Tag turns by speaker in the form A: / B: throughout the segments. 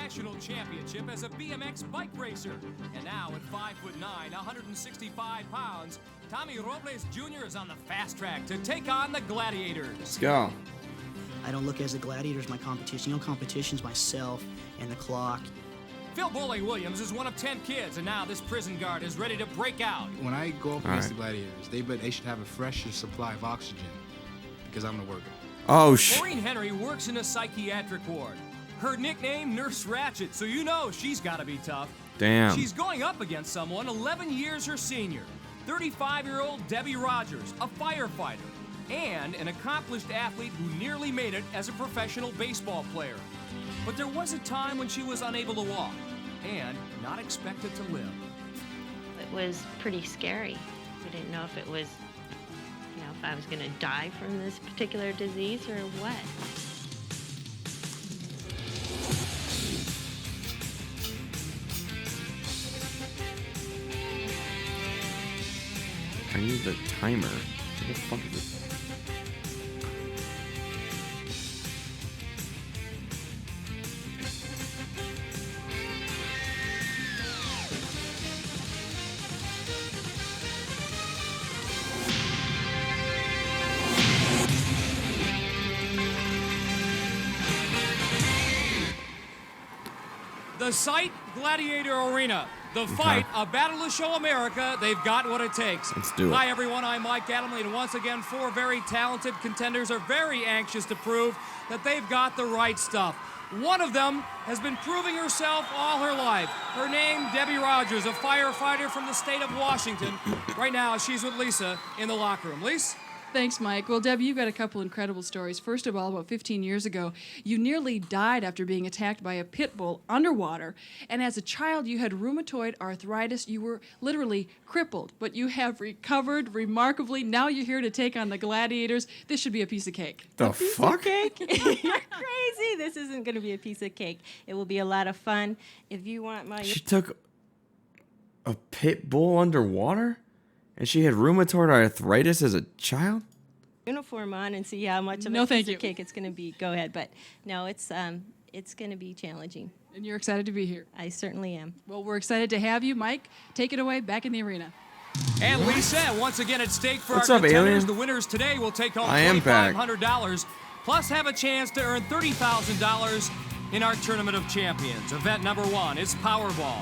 A: national championship as a BMX bike racer. And now at 5'9", 165 pounds, Tommy Robles Jr. is on the fast track to take on the Gladiators.
B: Let's go.
C: I don't look at the Gladiators my competition. The only competition's myself and the clock.
A: Phil Williams is one of 10 kids, and now this prison guard is ready to break out.
D: When I go up against the Gladiators, they should have a fresher supply of oxygen because I'm the worker.
B: Oh, shit.
A: Maureen Henry works in a psychiatric ward. Her nickname, Nurse Ratchet, so you know she's got to be tough.
B: Damn.
A: She's going up against someone 11 years her senior, 35-year-old Debbie Rogers, a firefighter, and an accomplished athlete who nearly made it as a professional baseball player. But there was a time when she was unable to walk and not expected to live.
E: It was pretty scary. We didn't know if it was, if I was going to die from this particular disease or what.
B: I need the timer. What the fuck is it?
A: The site, Gladiator Arena. The fight, a battle to show America they've got what it takes.
B: Let's do it.
A: Hi, everyone. I'm Mike Adamley, and once again, 4 very talented contenders are very anxious to prove that they've got the right stuff. One of them has been proving herself all her life. Her name, Debbie Rogers, a firefighter from the state of Washington. Right now, she's with Lisa in the locker room. Lisa?
F: Thanks, Mike. Well, Debbie, you've got a couple incredible stories. First of all, about 15 years ago, you nearly died after being attacked by a pit bull underwater. And as a child, you had rheumatoid arthritis. You were literally crippled, but you have recovered remarkably. Now you're here to take on the Gladiators. This should be a piece of cake.
B: The fuck?
G: Cake? You're crazy. This isn't going to be a piece of cake. It will be a lot of fun. If you want my...
B: She took a pit bull underwater? And she had rheumatoid arthritis as a child?
G: uniform on and see how much of a piece of cake it's going to be. Go ahead. But no, it's going to be challenging.
F: And you're excited to be here.
G: I certainly am.
F: Well, we're excited to have you. Mike, take it away back in the arena.
A: And Lisa, once again at stake for
B: What's
A: our
B: up,
A: contenders.
B: alien?
A: The winners today will take home
B: back.
A: $2,500, plus have a chance to earn $30,000 in our Tournament of Champions. Event number 1 is Powerball.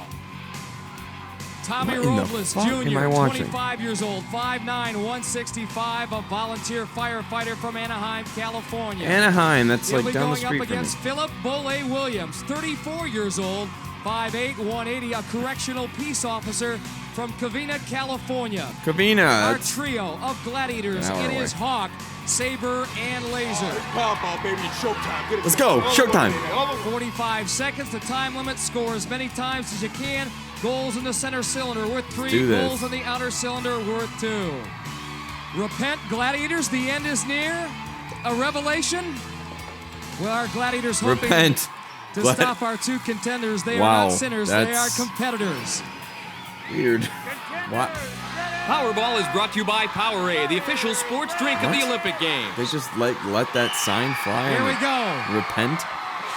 A: Tommy
B: What in the
A: Robles
B: fuck am
A: Jr.,
B: I watching?
A: 25 years old, 5'9", 165, a volunteer firefighter from Anaheim, California.
B: Anaheim, that's
A: He'll
B: like
A: be
B: down the
A: going up
B: street from me.
A: against Philip Williams, 34 years old, 5'8", 180, a correctional peace officer from Covina, California.
B: Covina.
A: Our
B: That's
A: trio of gladiators,
B: An hour
A: it is
B: away.
A: Hawk, Saber, and Laser.
D: Powerball, baby, showtime. Get it
B: Let's go, showtime.
A: 45 seconds, the time limit, score as many times as you can. Goals in the center cylinder worth 3,
B: do this.
A: goals in the outer cylinder worth 2. Repent, gladiators, the end is near. A revelation? Well, our gladiators hoping
B: Repent.
A: to
B: What?
A: stop our 2 contenders. They
B: Wow,
A: are not sinners, they are
B: that's-
A: competitors.
B: Weird. What?
A: Powerball is brought to you by Powerade, the official sports drink of the
B: What?
A: Olympic Games.
B: They just let that sign fly?
A: Here
B: and
A: we go.
B: Repent?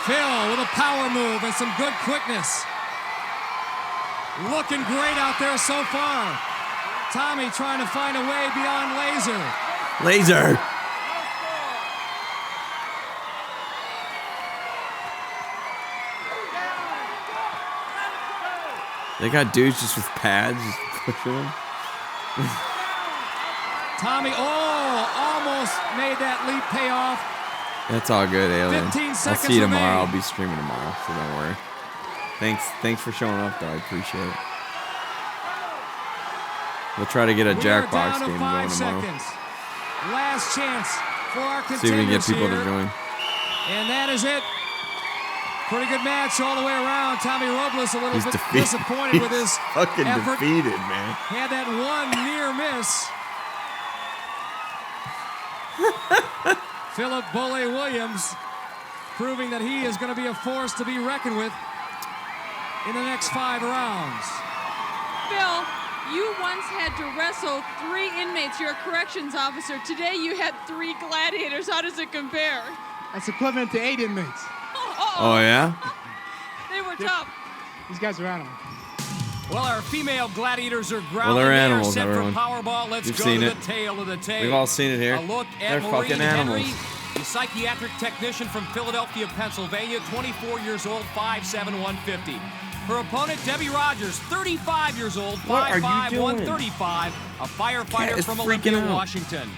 A: Phil with a power move and some good quickness. Looking great out there so far. Tommy trying to find a way beyond Laser.
B: Laser! They got dudes just with pads just pushing them.
A: Tommy, almost made that leap pay off.
B: That's all good, Alien.
A: 15
B: I'll
A: seconds
B: see you tomorrow.
A: remain.
B: I'll be streaming tomorrow, so don't worry. Thanks for showing up, though. I appreciate it. We'll try to get a
A: We are
B: Jackbox
A: down to
B: game
A: 5
B: going tomorrow.
A: seconds. Last chance for our contenders
B: See if we can get people
A: here.
B: to join.
A: And that is it. Pretty good match all the way around. Tommy Robles a little
B: He's
A: bit
B: defeated.
A: disappointed with his
B: Fucking
A: effort.
B: defeated, man.
A: Had that one near miss. Philip Williams proving that he is going to be a force to be reckoned with in the next 5 rounds.
F: Phil, you once had to wrestle 3 inmates. You're a corrections officer. Today you had 3 gladiators. How does it compare?
D: That's equivalent to 8 inmates.
B: Oh, yeah?
F: They They're tough.
D: These guys are animals.
A: Well, our female gladiators are growling.
B: Well, they're
A: They are
B: animals,
A: set
B: everyone.
A: for Powerball. Let's
B: You've
A: go
B: seen
A: to
B: it.
A: the tail of the tape.
B: We've all seen it here.
A: A look at
B: They're
A: Maureen
B: fucking animals.
A: Henry, the psychiatric technician from Philadelphia, Pennsylvania, 24 years old, 5'7", 150. Her opponent, Debbie Rogers, 35 years old,
B: What are you
A: 5'5",
B: doing?
A: 135, a
B: Cat
A: firefighter
B: is
A: from
B: freaking
A: Olympia,
B: out.
A: Washington.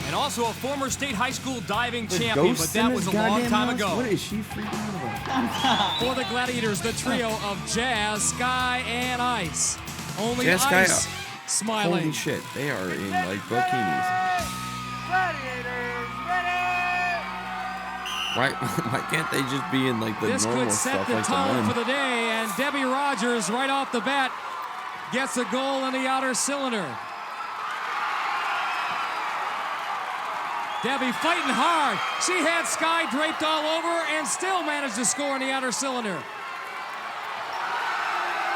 A: And also a former state high school diving
B: The
A: champion, but
B: ghosts
A: that
B: in
A: was
B: this
A: a long
B: goddamn
A: time
B: house?
A: ago.
B: What is she freaking out about?
A: For the Gladiators, the trio of Jazz, Sky, and Ice. Only
B: Jazz, Sky,
A: Ice smiling.
B: Holy shit, they are in like bikinis. Why can't they just be in like the
A: This
B: normal
A: could set
B: stuff
A: the
B: like the
A: tone
B: men?
A: for the day, and Debbie Rogers, right off the bat, gets a goal in the outer cylinder. Debbie fighting hard. She had Sky draped all over and still managed to score in the outer cylinder.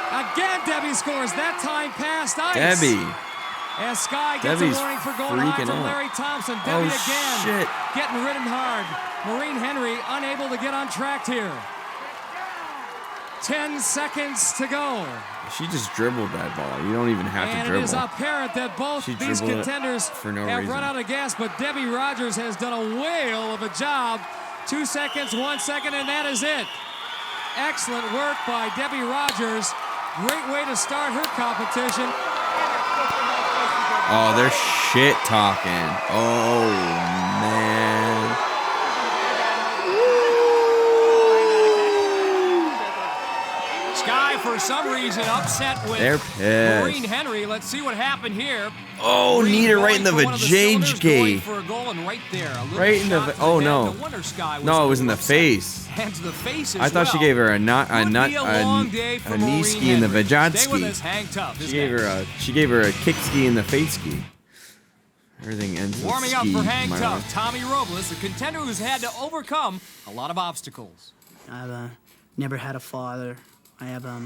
A: Again, Debbie scores, that time past Ice.
B: Debbie.
A: As Sky gets
B: Debbie's
A: a warning for going high
B: freaking
A: from
B: out.
A: Larry Thompson.
B: Oh,
A: Debbie again
B: shit.
A: getting ridden hard. Maureen Henry unable to get on track here. 10 seconds to go.
B: She just dribbled that ball. You don't even have
A: And
B: to dribble.
A: it is apparent that both
B: She
A: these
B: dribbled it
A: contenders
B: for no
A: have
B: reason.
A: run out of gas, but Debbie Rogers has done a whale of a job. 2 seconds, 1 second, and that is it. Excellent work by Debbie Rogers. Great way to start her competition.
B: Oh, they're shit talking. Oh, man.
A: Sky, for some reason, upset with
B: They're pissed.
A: Maureen Henry. Let's see what happened here.
B: Oh,
A: Maureen
B: need it right in the
A: going for one of the cylinders, going
B: vajayjay.
A: for a goal, and right there, a little
B: Right in the
A: shot to
B: oh
A: net.
B: no.
A: No wonder Sky was
B: No, it was
A: a
B: in the
A: little upset.
B: face.
A: And to the face as
B: I thought she
A: well.
B: gave her a
A: Long day for
B: knee
A: Maureen
B: ski in the
A: Henry.
B: vajad
A: Stay with
B: ski.
A: us, hang tough. This
B: She gave her a kick ski in the face ski. Everything ends with
A: Warming up
B: ski,
A: for Hang
B: my
A: Tough,
B: lord.
A: Tommy Robles, a contender who's had to overcome a lot of obstacles.
C: I've never had a father. I have a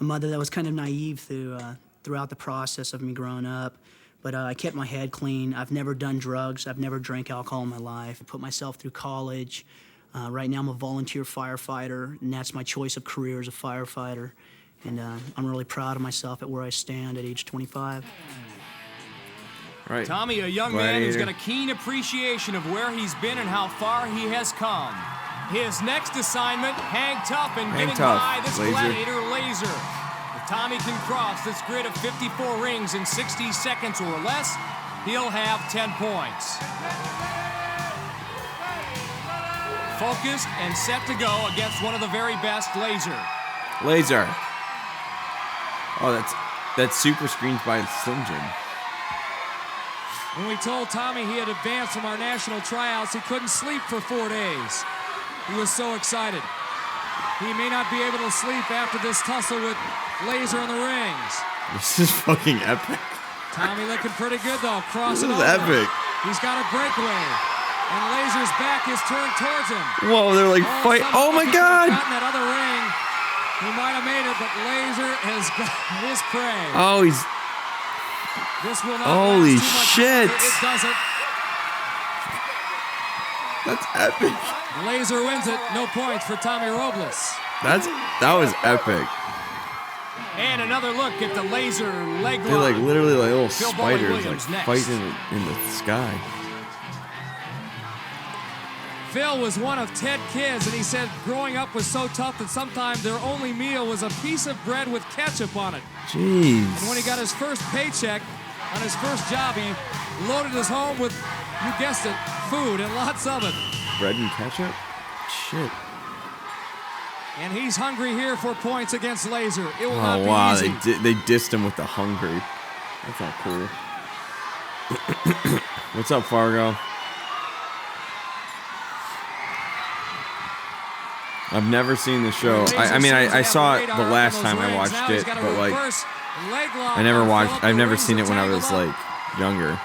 C: mother that was kind of naive throughout the process of me growing up. But I kept my head clean. I've never done drugs. I've never drank alcohol in my life. I put myself through college. Right now I'm a volunteer firefighter, and that's my choice of career as a firefighter. And I'm really proud of myself at where I stand at age 25.
B: Right.
A: Tommy, a young man who's got
B: Gladiator.
A: a keen appreciation of where he's been and how far he has come. His next assignment, hang tough and
B: Hang
A: getting
B: tough,
A: by this
B: Laser.
A: Gladiator laser. If Tommy can cross this grid of 54 rings in 60 seconds or less, he'll have 10 points. Focused and set to go against one of the very best, Laser.
B: Laser. Oh, that's super screens by Slim Jim.
A: When we told Tommy he had advanced from our national tryouts, he couldn't sleep for 4 days. He was so excited. He may not be able to sleep after this tussle with Laser in the rings.
B: This is fucking epic.
A: Tommy looking pretty good though, crossing
B: This is
A: over.
B: epic.
A: He's got a breakaway. And Laser's back is turned towards him.
B: Whoa, they're like fight. Oh my
A: If he could've
B: god.
A: gotten that other ring, he might have made it, but Laser has got his prey.
B: Oh, he's
A: This will not
B: Holy
A: last too much
B: shit.
A: longer. It doesn't.
B: that's epic.
A: Laser wins it. No points for Tommy Robles.
B: That was epic.
A: And another look at the Laser leg
B: They're like
A: lock.
B: literally like little
A: Phil Bully
B: spiders
A: Williams
B: like
A: next.
B: fighting in the sky.
A: Phil was one of 10 kids, and he said growing up was so tough that sometimes their only meal was a piece of bread with ketchup on it.
B: Jeez.
A: And when he got his first paycheck on his first job, he loaded his home with, you guessed it, food and lots of it.
B: Bread and ketchup? Shit.
A: And he's hungry here for points against Laser. It will not
B: Oh
A: be
B: wow,
A: easy.
B: they dissed him with the hungry. That's not cool. What's up, Fargo? I've never seen the show. I mean, I saw it the last time I watched it, but like, I never watched. I've never seen it when I was like younger.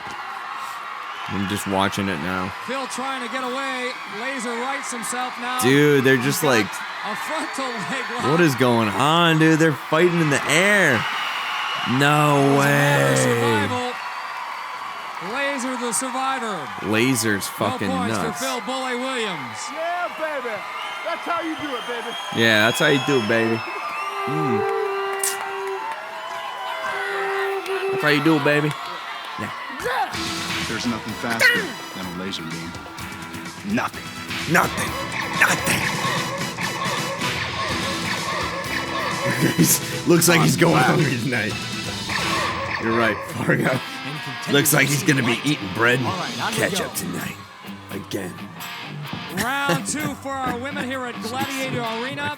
B: I'm just watching it now.
A: Phil trying to get away. Laser rights himself now.
B: Dude, they're just like,
A: A frontal leg lock.
B: what is going on, dude? They're fighting in the air. No way.
A: Survival. Laser the survivor.
B: Laser's fucking
A: no points
B: nuts.
A: for Phil Bully Williams.
H: Yeah, baby. That's how you do it, baby.
B: Yeah, that's how you do it, baby. That's how you do it, baby. Yeah.
H: There's nothing faster than a laser beam. Nothing.
B: Nothing. Looks like he's going hungry tonight. You're right, Fargo. Looks like he's gonna be eating bread and ketchup tonight. Again.
A: Round 2 for our women here at Gladiator Arena.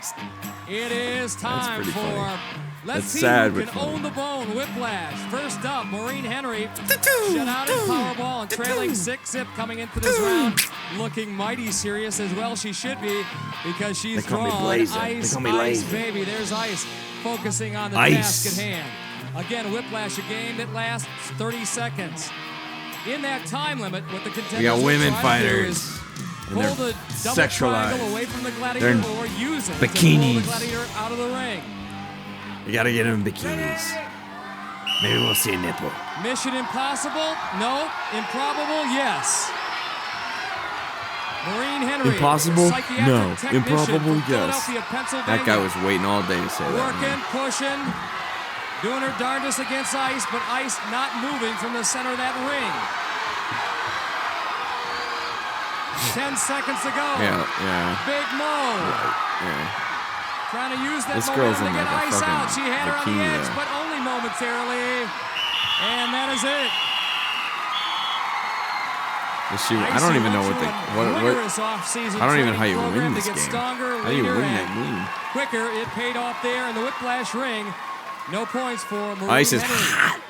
A: It is time for
B: funny.
A: Let's
B: That's
A: see
B: sad,
A: who
B: but
A: can
B: funny.
A: own the bone. Whiplash. First up, Maureen Henry. Shut out in Powerball and trailing 6-zip coming into this round. Looking mighty serious as well. She should be because she's
B: They call me
A: drawn
B: Blazer.
A: Ice,
B: They call me
A: Ice,
B: Lazy.
A: baby. There's Ice focusing on the
B: Ice.
A: task at hand. Again, Whiplash, a game that lasts 30 seconds. In that time limit, what the contenders
B: We got
A: will
B: women
A: try to do
B: fighters.
A: is
B: And
A: pull
B: they're
A: the double
B: sexualized.
A: triangle away from the gladiator
B: They're in
A: or use it to pull
B: bikinis.
A: the gladiator out of the ring.
B: You gotta get him in bikinis. Maybe we'll see a nipple.
A: Mission impossible? No. Improbable? Yes. Maureen Henry.
B: Impossible?
A: psychiatric
B: No.
A: technician
B: Improbable?
A: from
B: Yes.
A: Philadelphia, Pennsylvania.
B: That guy was waiting all day to say that.
A: Working,
B: Man.
A: pushing, doing her darndest against Ice, but Ice not moving from the center of that ring. 10 seconds to go.
B: Yeah.
A: Big Mo.
B: Yeah.
A: Trying to use that
B: This
A: momentum
B: girl's
A: to
B: in
A: get
B: like a
A: Ice out.
B: fucking
A: She had her on the
B: bikini
A: edge,
B: there.
A: but only momentarily. And that is it.
B: Is she, I don't even know what they. What, I don't even know how you win this game. How do you win that game?
A: Quicker, it paid off there in the Whiplash ring. No points for Maureen
B: Ice is
A: Henry.
B: hot.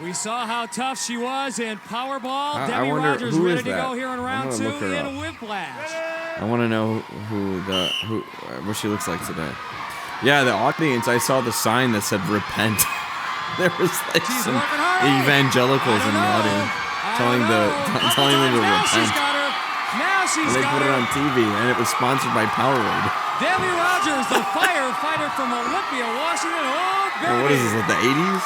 A: We saw how tough she was in Powerball.
B: I
A: Debbie
B: wonder
A: Rogers
B: who
A: ready
B: is
A: to
B: that?
A: go here in
B: I'm
A: round
B: gonna
A: 2
B: look her
A: in
B: up.
A: Whiplash.
B: I want to know what she looks like today. Yeah, the audience. I saw the sign that said "Repent." There was like
A: She's
B: some
A: working hard.
B: evangelicals in the audience telling them to
A: Now she's
B: repent.
A: got her. Now she's
B: And they
A: got
B: put it
A: her.
B: on TV, and it was sponsored by Powerade.
A: Debbie Rogers, the firefighter from Olympia, Washington. Oh, baby.
B: Well, what is this? Like the 80s?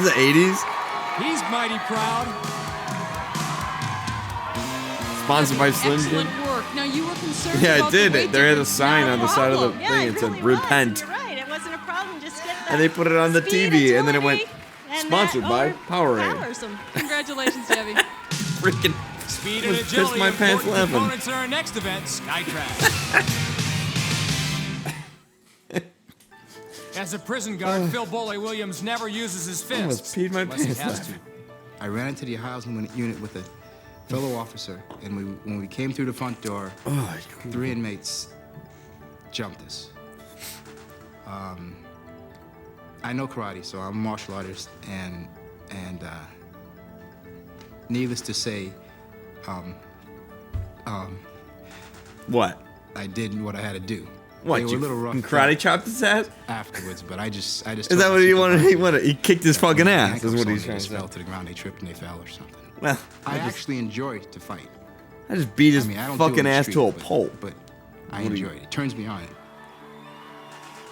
B: The 80s?
A: He's mighty proud.
B: Sponsored by Slim Jim.
F: Excellent work. Now you were concerned
B: Yeah,
F: about
B: it did.
F: the weight
B: There had a
F: difference.
B: sign
F: Not
B: on
F: a
B: the side of the
F: problem.
B: thing.
G: Yeah,
B: It said
G: really was.
B: "Repent,"
G: You're right. It wasn't a problem. Just get the
B: and they put it on the
G: speed,
B: TV, and then it
G: agility,
B: went
G: and
B: sponsored
G: that
B: by Powerade.
G: overpowers them.
F: Congratulations, Debbie.
B: Freaking
A: Speed
B: I
A: and
B: was pissed
A: agility.
B: my pants
A: important
B: laughing.
A: components in our next event, Skytrack. As a prison guard, Phil Boley-Williams never uses his
B: I almost
A: fists
B: peed my
A: unless he
B: pants
A: has to.
B: laughing.
D: I ran into the housing unit with a fellow officer, and when we came through the front door,
B: Oh,
D: 3 inmates jumped us. I know karate, so I'm a martial artist, and needless to say,
B: what?
D: I did what I had to do.
B: What?
D: They were
B: You
D: a little rough
B: karate chopped his ass?
D: afterwards, but I just.
B: Is that what he wanted? He wanted. He kicked his fucking ass. Is what he's
D: They
B: trying to
D: just
B: say.
D: fell to the ground. They tripped and they fell or something.
B: Well,
D: I actually enjoyed to fight.
B: I just beat his
D: I don't do it in
B: fucking
D: the
B: ass
D: street,
B: to a
D: but-
B: pulp.
D: But I
B: What do you-
D: enjoy it. It turns me on.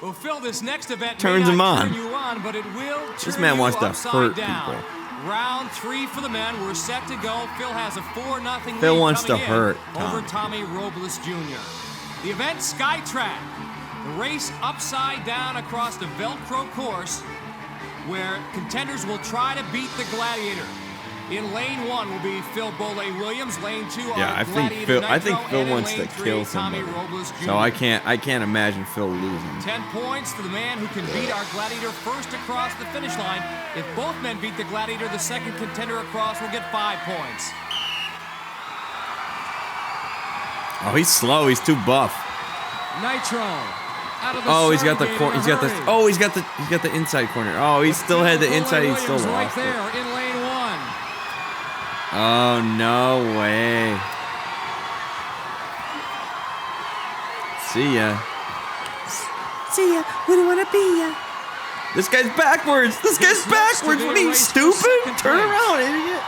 A: Well, Phil, this next event
B: Turns
A: may
B: him
A: not
B: on.
A: turn you on, but it will
B: This
A: turn
B: man
A: you
B: wants to
A: upside
B: hurt
A: down.
B: people.
A: Round 3 for the men. We're set to go. Phil has a 4-0
B: Phil
A: lead
B: wants
A: coming
B: to
A: in
B: hurt
A: over
B: Tommy.
A: Tommy Robles Jr. The event, Skytrack. The race upside down across the Velcro course where contenders will try to beat the Gladiator. In lane 1 will be Phil Boley-Williams. Lane 2
B: Yeah,
A: are
B: I think
A: Gladiator
B: Phil. I think
A: Nitro,
B: Phil
A: and in
B: wants to
A: lane 3,
B: kill
A: Tommy
B: somebody.
A: Robles Jr.
B: So I can't imagine Phil losing.
A: 10 points to the man who can beat our Gladiator first across the finish line. If both men beat the Gladiator, the second contender across will get 5 points.
B: Oh, he's slow. He's too buff.
A: Nitro. Out of the
B: Oh, he's got the
A: starting
B: corner.
A: gate
B: He's
A: in a
B: got the.
A: hurry.
B: Oh, he's got the inside corner. Oh, he still had the inside. He still
A: Boley-Williams right
B: lost it.
A: there in lane 1.
B: Oh no way. See ya. See ya. We don't wanna be ya. This guy's backwards. This guy's backwards. What are you, stupid? Turn around, idiot.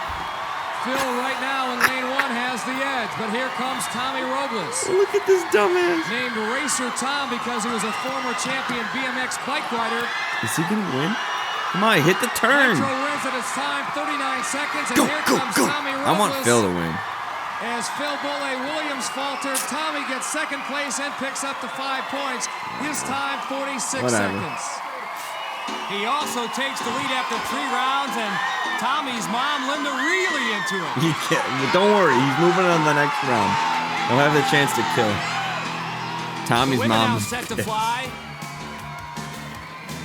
A: Phil right now in lane 1 has the edge, but here comes Tommy Robles.
B: Look at this dumbass.
A: Named Racer Tom because he was a former champion BMX bike rider.
B: Is he gonna win? Come on, hit the turn.
A: Nitro wins at its time, 39 seconds, and
B: Go,
A: here
B: go,
A: comes
B: go.
A: Tommy Robles.
B: I want Phil to win.
A: As Phil Williams faltered, Tommy gets second place and picks up the 5 points. His time, 46 seconds. He also takes the lead after 3 rounds, and Tommy's mom, Linda, really into it.
B: Don't worry, he's moving on to the next round. He'll have the chance to kill. Tommy's mom.
A: Set to fly.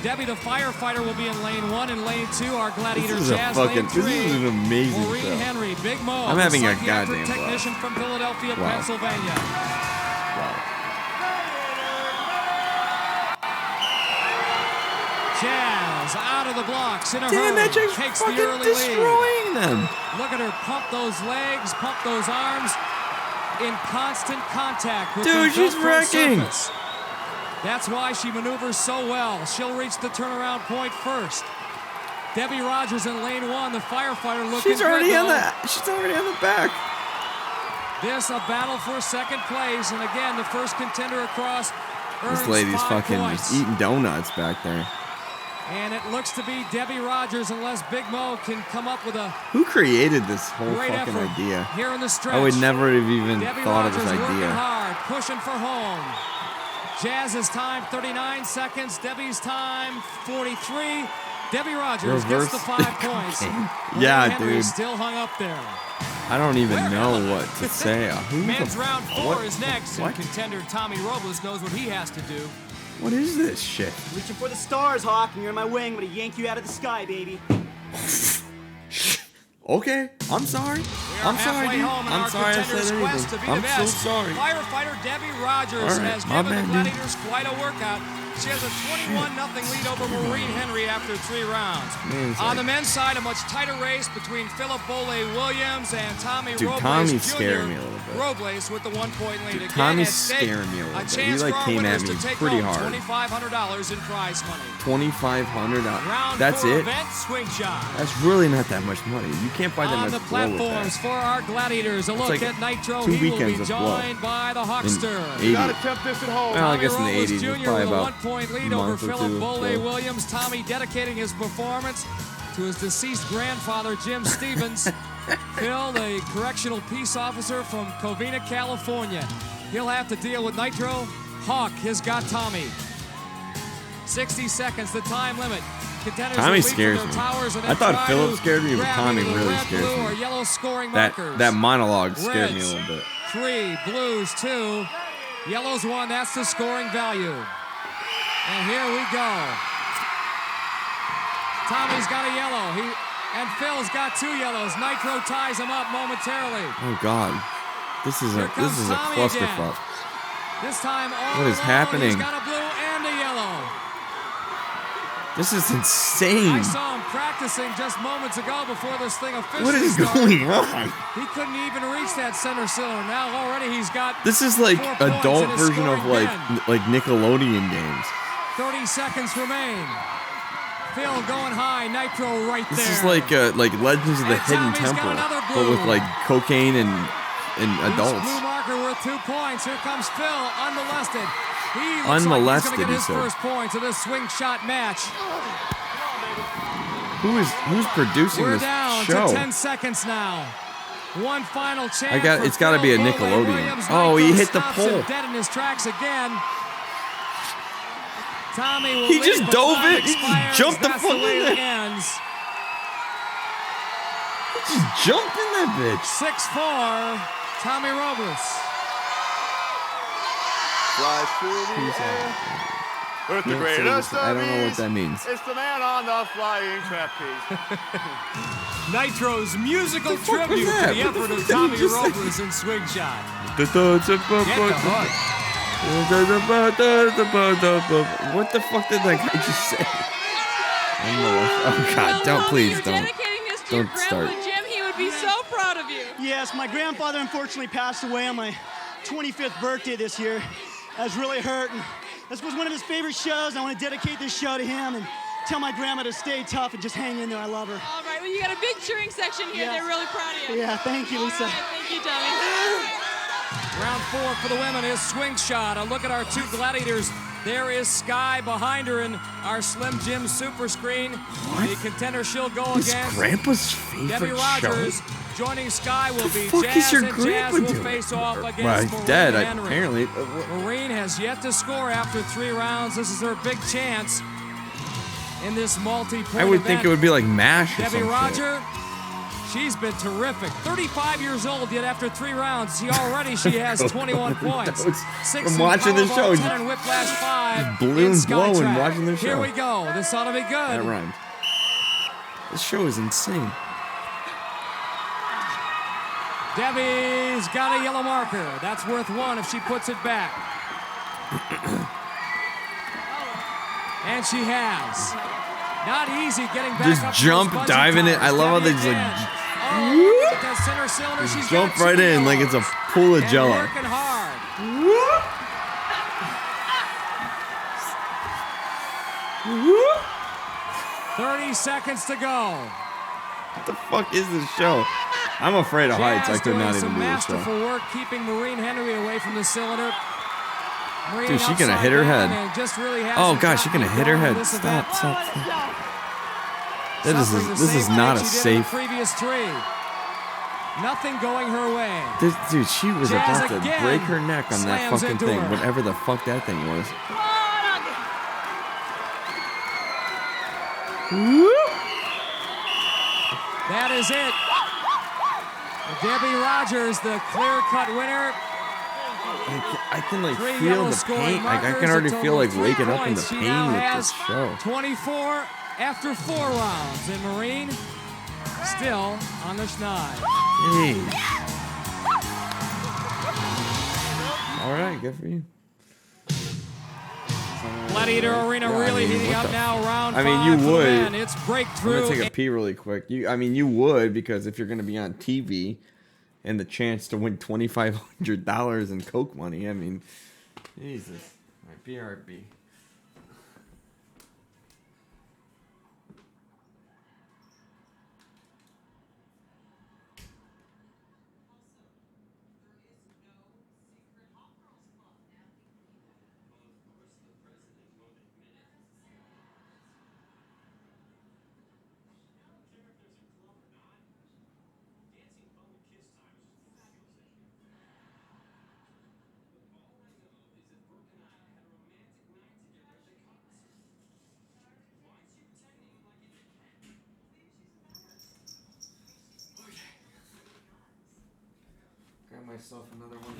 A: Debbie the firefighter will be in lane 1 and lane 2. Our Gladiator Jazz lane 3.
B: This is an amazing
A: Maureen
B: show.
A: Henry, Big Mo.
B: I'm having a
A: psychiatric
B: goddamn
A: technician from Philadelphia, Pennsylvania.
B: Wow.
A: Jazz out of the blocks in a
B: Damn,
A: hurry.
B: that chick's
A: Takes
B: fucking
A: the early
B: destroying
A: lead.
B: them.
A: Look at her pump those legs, pump those arms in constant contact with
B: Dude,
A: the
B: she's
A: Velcro
B: wrecking.
A: surface. That's why she maneuvers so well. She'll reach the turnaround point first. Debbie Rogers in lane 1, the firefighter looking
B: She's already
A: good,
B: on the. She's already on the back.
A: This a battle for second place, and again the first contender across earns
B: This lady's
A: 5
B: fucking
A: points.
B: just eating donuts back there.
A: And it looks to be Debbie Rogers unless Big Mo can come up with a
B: Who created this whole
A: great
B: fucking
A: effort
B: idea?
A: here in the stretch.
B: I would never have even
A: Debbie
B: thought
A: Rogers
B: of this
A: working
B: idea.
A: hard, pushing for home. Jazz's time 39 seconds. Debbie's time 43. Debbie Rogers gets the 5 points.
B: Yeah,
A: Henry
B: dude.
A: still hung up there.
B: I don't even know what to say.
A: Men's round 4
B: what?
A: is next,
B: What?
A: and contender Tommy Robles knows what he has to do.
B: What is this shit?
I: Reaching for the stars, Hawk, and you're in my way. I'm gonna yank you out of the sky, baby.
B: Okay, I'm sorry. I'm sorry, dude. I'm sorry I said anything. I'm so sorry.
A: Firefighter Debbie Rogers
B: All right,
A: has
B: my
A: given
B: bad,
A: the
B: dude.
A: Gladiators quite a workout. She has a 21-0 lead over Maureen Henry after 3 rounds.
B: Man,
A: On the men's side, a much tighter race between Philip Williams and Tommy
B: Dude,
A: Robles
B: Tommy's
A: Jr.
B: scaring me a little bit.
A: Robles with the 1-point lead. Again,
B: Tommy's
A: at stake,
B: scaring me a little bit. He,
A: chance
B: like,
A: for our
B: came at
A: winners
B: me
A: to take
B: pretty
A: home
B: hard.
A: $2,500 in prize money.
B: $2,500.
A: Round
B: That's
A: 4
B: it.
A: event, swing shot.
B: That's really not that much money. You can't buy that
A: On
B: much
A: the
B: blow with
A: platforms
B: that.
A: for our Gladiators, a look
B: like
A: at Nitro.
B: 2
A: He will be
B: weekends of blow.
A: joined by the Huckster.
B: In 80. Well, I
A: Tommy
B: guess in the
A: Robles
B: 80s,
A: Jr.
B: it's probably
A: with a
B: about
A: 1-point lead
B: a
A: over
B: month or
A: Philip
B: two of blow.
A: Williams. Tommy dedicating his performance to his deceased grandfather, Jim Stevens. Phil, the correctional peace officer from Covina, California. He'll have to deal with Nitro. Hawk has got Tommy. 60 seconds, the time limit. Contenders
B: Tommy
A: will leap
B: scares
A: from
B: me.
A: their towers and
B: I
A: then
B: thought
A: try
B: Philip
A: to
B: scared me, but
A: grab
B: Tommy
A: either the
B: really
A: red,
B: scares
A: blue,
B: me.
A: or yellow scoring markers.
B: That monologue scared me a
A: Reds,
B: little bit.
A: 3, blues 2, yellows 1. That's the scoring value. And here we go. Tommy's got a yellow. And Phil's got 2 yellows. Nitro ties him up momentarily.
B: Oh God, this is a
A: Tommy
B: clusterfuck.
A: again. This time all
B: What is
A: alone,
B: happening?
A: He's got a blue and a yellow.
B: This is insane.
A: I saw him practicing just moments ago before this thing officially
B: What is
A: started.
B: going on?
A: He couldn't even reach that center cylinder. Now already he's got
B: This is like
A: 4 points
B: adult
A: in his
B: version of
A: scoring
B: like
A: bin.
B: Nickelodeon games.
A: 30 seconds remain. Phil going high, Nitro right
B: This
A: there.
B: is like Legends of the
A: And
B: Hidden
A: Tommy's got
B: Temple,
A: another
B: but with
A: blue.
B: like cocaine and
A: Each
B: adults.
A: blue marker worth 2 points. Here comes Phil, unmolested. He looks
B: Unmolested,
A: like he's going to get
B: he
A: his
B: said.
A: first points of this swing shot match.
B: Who's producing
A: We're
B: this
A: down
B: show?
A: to 10 seconds now. One final chance.
B: It's got to be a Nickelodeon.
A: Williams.
B: Oh, he
A: Nitro
B: hit the
A: stops him
B: pole.
A: dead in his tracks again. Tommy will
B: He
A: lead,
B: just
A: but
B: dove
A: time
B: it. He just
A: expires.
B: jumped the
A: That's
B: fuck
A: way
B: in
A: it
B: there.
A: ends.
B: Just jumped in that bitch.
A: 6-4, Tommy Robles.
J: Fly through the air. With the
B: Can't say
J: greatest
B: this. I
J: of
B: don't know what
J: ease,
B: that means.
J: It's the man on the flying trapeze.
A: Nitro's musical
B: What the fuck was
A: tribute to
B: that?
A: the
B: What the
A: effort of
B: fuck did he
A: Tommy
B: just say?
A: Robles in Swing Shot.
B: Get
A: Get the hook.
B: What the fuck did that guy just say? Oh God! Don't please
F: You're
B: don't.
F: dedicating this to your
B: Don't
F: grandpa
B: start.
F: Jim. He would be so proud of you.
I: Yes, my grandfather unfortunately passed away on my 25th birthday this year. I was really hurt, and this was one of his favorite shows. I want to dedicate this show to him and tell my grandma to stay tough and just hang in there. I love her.
F: All right. Well, you got a big cheering section here.
I: Yes.
F: They're really proud of you.
I: Yeah, thank you, Lisa.
F: All right, thank you, Tommy.
A: Round 4 for the women is Swing Shot. A look at our 2 Gladiators There is Sky behind her in our Slim Jim super screen.
B: What?
A: The contender she'll go
B: This
A: against.
B: grandpa's favorite
A: Debbie Rogers.
B: show?
A: Joining Sky will be
B: fuck
A: Jazz,
B: is your
A: and Jazz
B: grandpa
A: will
B: doing?
A: face off against
B: Well, he's
A: Maureen
B: dead,
A: Henry.
B: apparently.
A: Maureen has yet to score after 3 rounds. This is her big chance in this multi-point
B: I would
A: event.
B: think it would be like MASH or
A: Debbie
B: something.
A: Roger, she's been terrific. 35 years old, yet after 3 rounds, she has 21 points. 6
B: From watching the show.
A: 10 in Whiplash 5.
B: Blue
A: in
B: and blowing
A: Skytrack.
B: watching the show.
A: Here we go. This ought to be good.
B: That rhymed. This show is insane.
A: Debbie's got a yellow marker. That's worth 1 if she puts it back. And she has. Not easy getting back
B: Just
A: up to
B: jump,
A: those
B: dive in it. I love how they just like
A: that center cylinder. She's
B: jump
A: got
B: right
A: 2
B: in like it's a pool of
A: and
B: jello.
A: working hard. 30 seconds to go.
B: What the fuck is this show? I'm afraid of heights. I could not
A: doing
B: even
A: some
B: do this show.
A: masterful work keeping Maureen Henry away from the cylinder. Maureen
B: Dude, she gonna
A: outside
B: hit her
A: down
B: head.
A: and just really
B: Oh
A: hasn't
B: gosh, she
A: gotten
B: gonna
A: it
B: hit her
A: going in
B: head.
A: this
B: Stop,
A: event.
B: stop, stop. That
A: Suffering the
B: this is
A: same
B: not a
A: fate she did in the
B: safe.
A: previous 3. Nothing going her way.
B: Dude, she was
A: Jazz
B: about to
A: again
B: break her neck on that
A: slams
B: fucking
A: into
B: thing,
A: her.
B: whatever the fuck that thing was.
A: That is it. Debbie Rogers, the clear-cut winner.
B: I can like
A: 3
B: feel
A: yellow
B: the
A: scoring
B: pain. Like I
A: markers,
B: can already
A: a
B: feel
A: total
B: like
A: of 3
B: waking up in the
A: points. She
B: pain
A: now
B: with
A: has
B: this show.
A: 24 after 4 rounds, and Maureen still on the schneid.
B: Jeez. All right, good for you.
A: Gladiator Arena
B: Yeah,
A: really
B: I mean,
A: heating
B: what
A: up
B: the
A: now. Round
B: I mean,
A: 5
B: you
A: for the
B: would.
A: men. It's
B: I'm
A: breakthrough.
B: gonna take a pee really quick. You would, because if you're gonna be on TV and the chance to win $2,500 in Coke money, I mean, Jesus. All right, BRB. Got myself another one.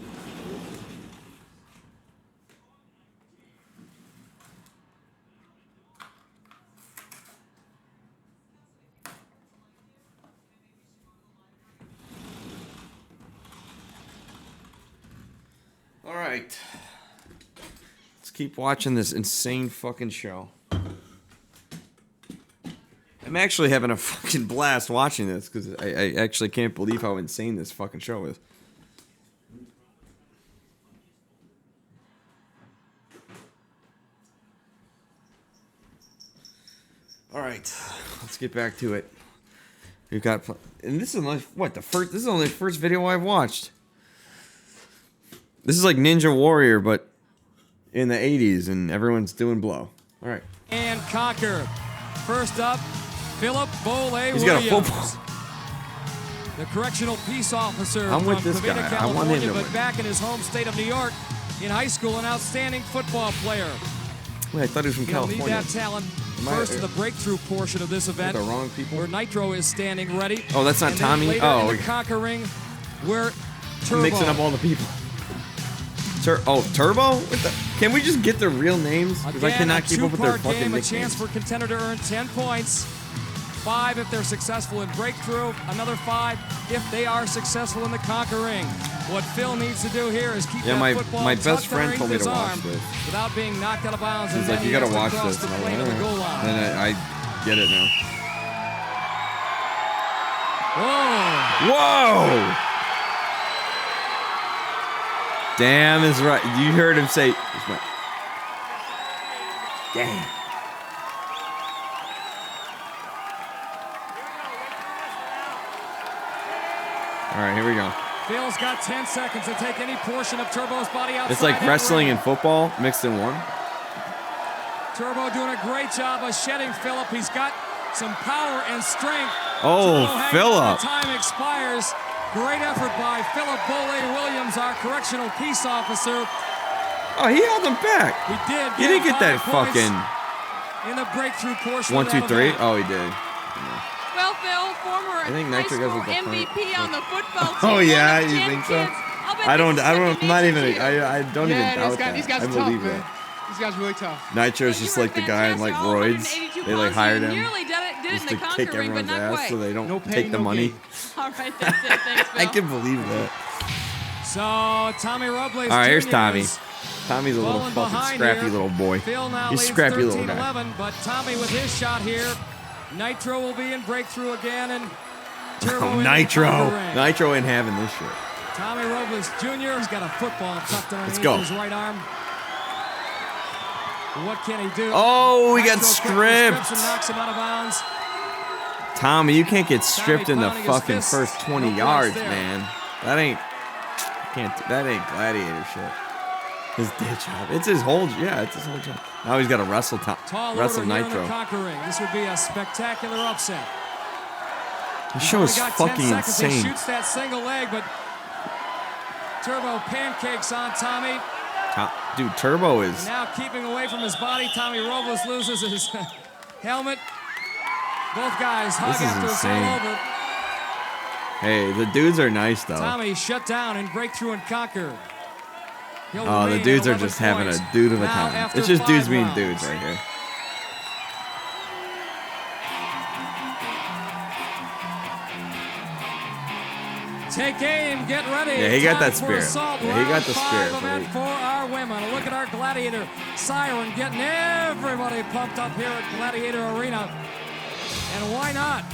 B: All right. Let's keep watching this insane fucking show. I'm actually having a fucking blast watching this because I actually can't believe how insane this fucking show is. All right, let's get back to it. We've got, and this is only this is only the first video I've watched. This is like Ninja Warrior, but in the 80s, and everyone's doing blow. All right.
A: And Conquer. First up, Philip Bole
B: He's got a
A: Williams.
B: football.
A: The correctional peace officer
B: I'm with
A: from
B: this
A: Covina,
B: guy. I want him
A: California,
B: to
A: but
B: win.
A: back in his home state of New York. In high school, an outstanding football player.
B: Wait, I thought he was from
A: You'll need
B: California.
A: that talent
B: Am I-
A: first in the breakthrough portion of this event.
B: the wrong people?
A: Where Nitro is standing ready.
B: Oh, that's not
A: and then
B: Tommy?
A: Later
B: Oh,
A: in the
B: okay.
A: Conquering, where Turbo.
B: I'm mixing up all the people. Turbo? What the? Can we just get their real names? Because I
A: Again,
B: cannot
A: a
B: keep up with their
A: two-part
B: fucking
A: game,
B: nicknames.
A: a chance for contender to earn 10 points. 5 if they're successful in breakthrough. Another 5 if they are successful in the Conquering. What Phil needs to do here is keep
B: Yeah,
A: that football
B: my best
A: tucked
B: friend
A: underneath
B: told me
A: his
B: to watch
A: arm
B: this.
A: without being knocked out of bounds.
B: He's
A: and
B: like,
A: then
B: you
A: he
B: gotta
A: has
B: watch
A: to cross
B: this.
A: the
B: And I'm
A: plane
B: like,
A: to the
B: "All
A: goal
B: right."
A: line.
B: Then I get it now.
A: Whoa!
B: Whoa! Damn is right. You heard him say. Damn. All right, here we go.
A: Phil's got 10 seconds to take any portion of Turbo's body outside.
B: It's like
A: that
B: wrestling
A: ring.
B: and football mixed in one.
A: Turbo doing a great job of shedding Phillip. He's got some power and strength.
B: Oh, Phillip.
A: Time expires. Great effort by Phillip Boley-Williams, our correctional peace officer.
B: Oh, he held him back.
A: He did.
B: He didn't get that fucking...
A: In the breakthrough portion
B: 1,
A: of
B: 2,
A: that
B: 3?
A: event.
B: Oh, he did.
F: Well, Phil, former
B: I think
F: high
B: Nitro
F: school
B: goes with the
F: MVP on the football team.
B: Oh, yeah,
F: one of
B: you
F: 10
B: think so?
F: kids. I'll bet
B: I don't,
F: this is
B: I don't,
F: second
B: I'm not
F: nature
B: even,
F: to you.
B: I don't even doubt that.
D: These guys
B: I
D: are tough,
B: believe
D: man.
B: that.
D: These guys are really tough.
B: Nitro's just like the guy in like roids. They like hired him
F: Nearly did it
B: just
F: in
B: to
F: the
B: kick
F: conquer ring, but
B: everyone's
F: not
B: ass
F: quite.
B: so they don't
D: No pain,
B: take the
D: no
B: money.
D: gain.
F: All right, that's it. Thanks, Phil.
B: I can believe that.
A: So, Tommy Robles.
B: All right, here's
A: Jr.
B: Tommy.
A: is
B: Tommy's a little
A: falling
B: fucking
A: behind
B: scrappy
A: here.
B: little boy.
A: Phil now
B: He's
A: leads
B: scrappy little guy.
A: 13-11, but Tommy with his shot here. Nitro will be in breakthrough again, and Turbo in the
B: Nitro.
A: conquer ring.
B: Nitro ain't having this shit.
A: Tommy Robles Jr. He's got a football tucked underneath
B: go.
A: his right arm. What can he do?
B: Oh, he got
A: Nitro quickly
B: stripped.
A: strips and knocks him out of bounds.
B: Tommy, you can't get stripped in the
A: pounding his
B: fucking
A: fists.
B: first 20
A: No
B: yards,
A: points there.
B: man. That ain't that ain't gladiator shit. His day job. It's his whole job. Now he's got to wrestle
A: Tall
B: wrestle
A: order here in the
B: Nitro.
A: conquer ring. This would be a spectacular upset.
B: The show is
A: He's only got 10
B: fucking
A: seconds. He
B: insane.
A: shoots that single leg, but Turbo pancakes on Tommy.
B: Dude, Turbo is
A: And now keeping away from his body, Tommy Robles loses his helmet. Both guys hug
B: This is
A: after
B: insane.
A: it's all over.
B: Hey, the dudes are nice though.
A: Tommy shut down in breakthrough and conquer. He'll
B: Oh, the
A: remain
B: dudes
A: at
B: are
A: 11
B: just having
A: points.
B: a dude of a
A: Now
B: time.
A: after
B: It's just
A: 5
B: dudes being
A: rounds.
B: dudes right here.
A: Take aim, get ready.
B: Yeah, he got
A: Time
B: that
A: for
B: spirit.
A: assault.
B: Yeah, he got
A: Round
B: the
A: 5
B: spirit,
A: event
B: buddy.
A: for our women. A look at our Gladiator siren getting everybody pumped up here at Gladiator Arena. And why not?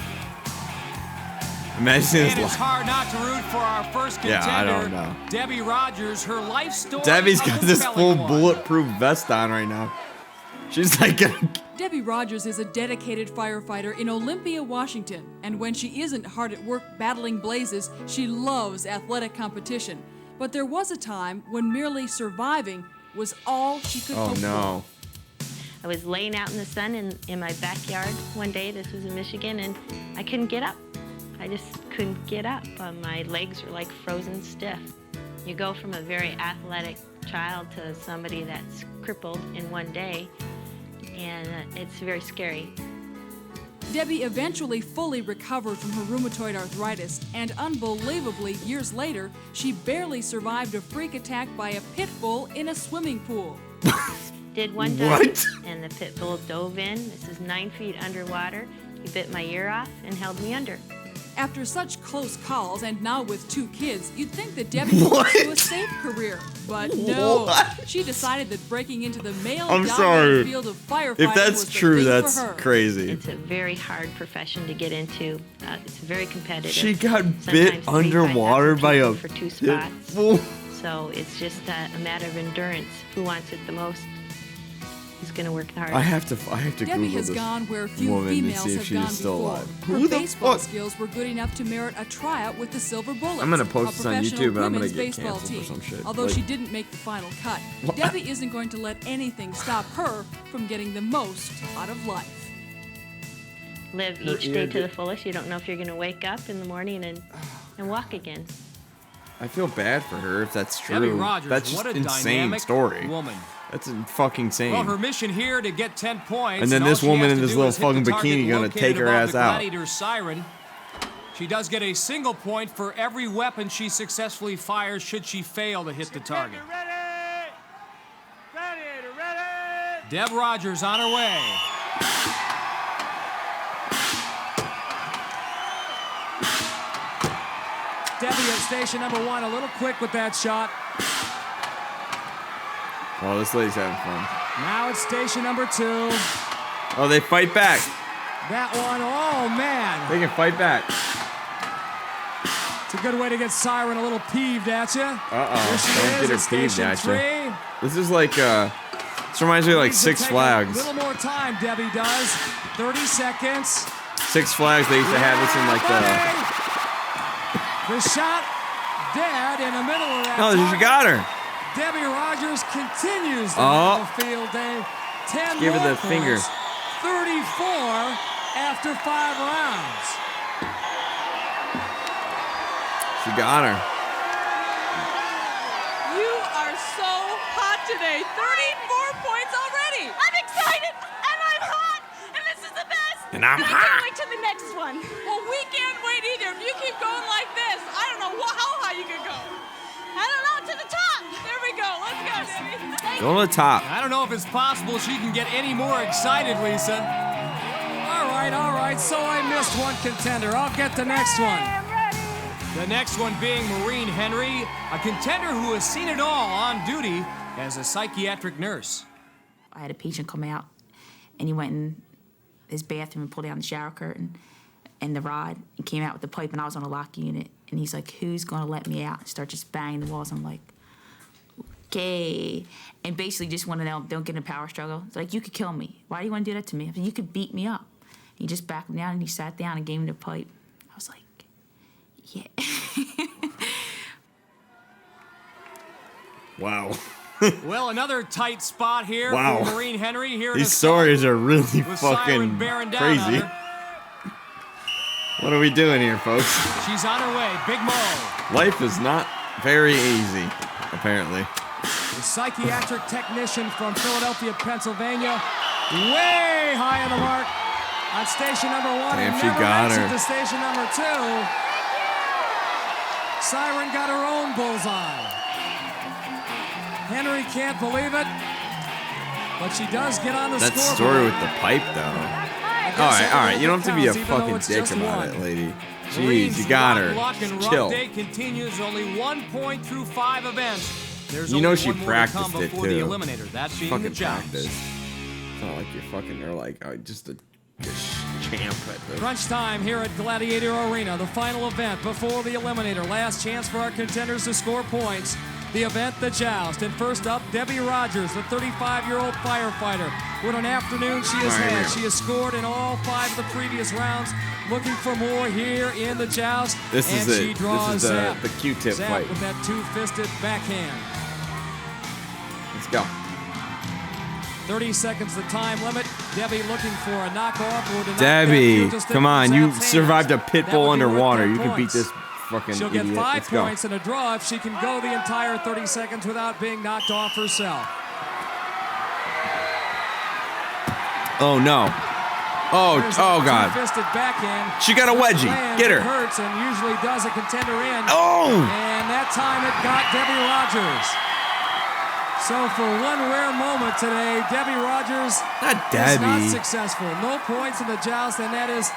B: Imagine this.
K: And it's hard not to root for our first
B: Yeah,
K: contender,
B: I don't know.
K: Debbie Rogers. Her life story.
B: Debbie's
K: a
B: got this full
K: compelling one.
B: bulletproof vest on right now. She's like,
F: Debbie Rogers is a dedicated firefighter in Olympia, Washington, and when she isn't hard at work battling blazes, she loves athletic competition. But there was a time when merely surviving was all she could
B: oh
F: hope
B: no.
E: I was laying out in the sun in my backyard one day. This was in Michigan, and I couldn't get up. I just couldn't get up. My legs were like frozen stiff. You go from a very athletic child to somebody that's crippled in one day, and it's very scary.
F: Debbie eventually fully recovered from her rheumatoid arthritis, and unbelievably, years later, she barely survived a freak attack by a pit bull in a swimming pool.
E: Did one dive,
B: What?
E: and the pit bull dove in. This is 9 feet underwater. He bit my ear off and held me under.
F: After such close calls, and now with 2 kids, you'd think that Debbie would pursue a safe career. But no,
B: What?
F: she decided that breaking into the
B: I'm
F: male-dominated
B: sorry.
F: field of firefighting
B: If
F: was
B: that's
F: the
B: true,
F: thing
B: that's
F: for her.
B: crazy.
E: It's a very hard profession to get into. It's very competitive.
B: She got
E: Sometimes
B: bit
E: 3,000
B: underwater by a
E: people for 2
B: pit
E: spots.
B: bull.
E: So it's just a matter of endurance. Who wants it the most is going to work the hardest.
B: I have to
F: Debbie
B: Google
F: has
B: this
F: gone where few
B: woman to
F: females
B: see if
F: have
B: she's
F: gone
B: still
F: before.
B: alive.
F: Her
B: Who the
F: baseball
B: fuck?
F: skills were good enough to merit a tryout with the Silver Bullets.
B: I'm gonna post
F: a
B: this on
F: professional
B: YouTube, but I'm gonna
F: women's
B: get
F: baseball
B: canceled for
F: team.
B: some shit.
F: Although
B: Like-
F: she didn't make the final cut,
B: What?
F: Debbie isn't going to let anything stop her from getting the most out of life.
E: Live
B: Her
E: each
B: ear
E: day to
B: did-
E: the fullest. You don't know if you're going to wake up in the morning and walk again.
B: I feel bad for her if that's true.
K: Debbie Rogers,
B: That's just
K: what a
B: insane
K: dynamic
B: story.
K: woman.
B: That's fucking insane.
K: Well, her mission here to get 10 points.
B: And then
K: all
B: this
K: she
B: woman
K: has
B: in
K: to
B: this
K: do
B: little
K: is hit
B: fucking
K: the target
B: bikini gonna
K: located
B: take her
K: above
B: ass
K: the
B: out.
K: Gladiator's siren. She does get a single point for every weapon she successfully fires should she fail to hit the target. Deb Rogers on her way.
A: Debbie at station number 1, a little quick with that shot.
B: Oh, this lady's having fun.
A: Now it's station number 2.
B: Oh, they fight back.
A: That one, oh man.
B: They can fight back.
A: It's a good way to get Siren a little peeved at you.
B: Here she Don't get her peeved at
A: three.
B: you. This is like, this reminds me of like
A: Needs to
B: Six
A: take
B: Flags.
A: A little more time, Debbie does. 30 seconds.
B: Six Flags, they used to have this in like
A: The shot dead in the middle of that.
B: No, she
A: target.
B: got her.
A: Debbie Rogers continues to
B: Oh.
A: have a field day. 10
B: Give her
A: more
B: the finger.
A: points. 34 after 5 rounds.
B: She got her.
F: You are so hot today. 34 points already.
G: I'm excited, and I'm hot, and this is the best.
B: And I'm
G: I
B: hot.
G: can't wait to the next one.
F: Well, we can't wait either. If you keep going like this, I don't know how high you could go.
G: I don't know, to the top.
F: There we go. Let's go, Debbie.
B: Go to the top.
K: I don't know if it's possible she can get any more excited, Lisa.
A: All right. So I missed one contender. I'll get the next one.
K: The next one being Maureen Henry, a contender who has seen it all on duty as a psychiatric nurse.
L: I had a patient come out, and he went in his bathroom and pulled down the shower curtain and the rod and came out with the pipe, and I was on a lock unit. And he's like, "Who's going to let me out?" And start just banging the walls. I'm like, okay. And basically just want to know, don't get in a power struggle. It's like, you could kill me. Why do you want to do that to me? I said, you could beat me up. He just backed him down, and he sat down and gave him the pipe. I was like, yeah.
B: Wow.
K: Well, another tight spot here
B: Wow.
K: for Maureen Henry. Here
B: These stories are really
K: with
B: fucking
K: Siren bearing down on
B: crazy.
K: her.
B: What are we doing here, folks?
K: She's on her way. Big Mo.
B: Life is not very easy, apparently.
A: The psychiatric technician from Philadelphia, Pennsylvania, way high on the mark on station number 1.
B: Damn,
A: and
B: she
A: never
B: got
A: makes it
B: her.
A: to station number 2. Siren got her own bullseye. Henry can't believe it, but she does get on the
B: That
A: scoreboard.
B: story with the pipe, though. All right. You don't have to be a fucking dick about it, lady. Jeez,
K: Marines
B: you got
K: rock,
B: her.
K: block, and rough
B: Chill.
K: day continues. Only 1 point through 5 events. There's
B: You
K: only
B: know she
K: one more to
B: practiced
K: come
B: it,
K: before
B: too.
K: the eliminator. That being
B: Fucking
K: the joust.
B: practice. It's not like you're fucking, or like, just a champ at the...
A: Crunch time here at Gladiator Arena, the final event before the eliminator. Last chance for our contenders to score points. The event, the joust. And first up, Debbie Rogers, the 35-year-old firefighter. What an afternoon she has had. She has scored in all 5 of the previous rounds. Looking for more here in the joust.
B: This
A: and
B: is
A: she
B: it.
A: draws
B: This is
A: Zap.
B: the Q-tip
A: Zap
B: fight.
A: with that two-fisted backhand.
B: Let's go.
A: 30 seconds the time limit. Debbie looking for a knockoff or to knock
B: Debbie,
A: that
B: come on. You
A: Zap's
B: survived a
A: hands.
B: pit
A: That
B: bull
A: would be worth
B: underwater.
A: 10
B: You can beat
A: points.
B: this fucking
A: She'll
B: idiot.
A: get 5
B: Let's go.
A: points in a draw if she can go the entire 30 seconds without being knocked off herself.
B: Oh, no. Oh,
A: There's
B: oh
A: a
B: God.
A: two-fisted backhand.
B: She got a wedgie.
A: Lands,
B: Get her.
A: It hurts and usually does a contender in.
B: Oh!
A: And that time it got Debbie Rogers. So for one rare moment today, Debbie Rogers
B: Not
A: is
B: Debbie.
A: not successful. No points in the joust, and that is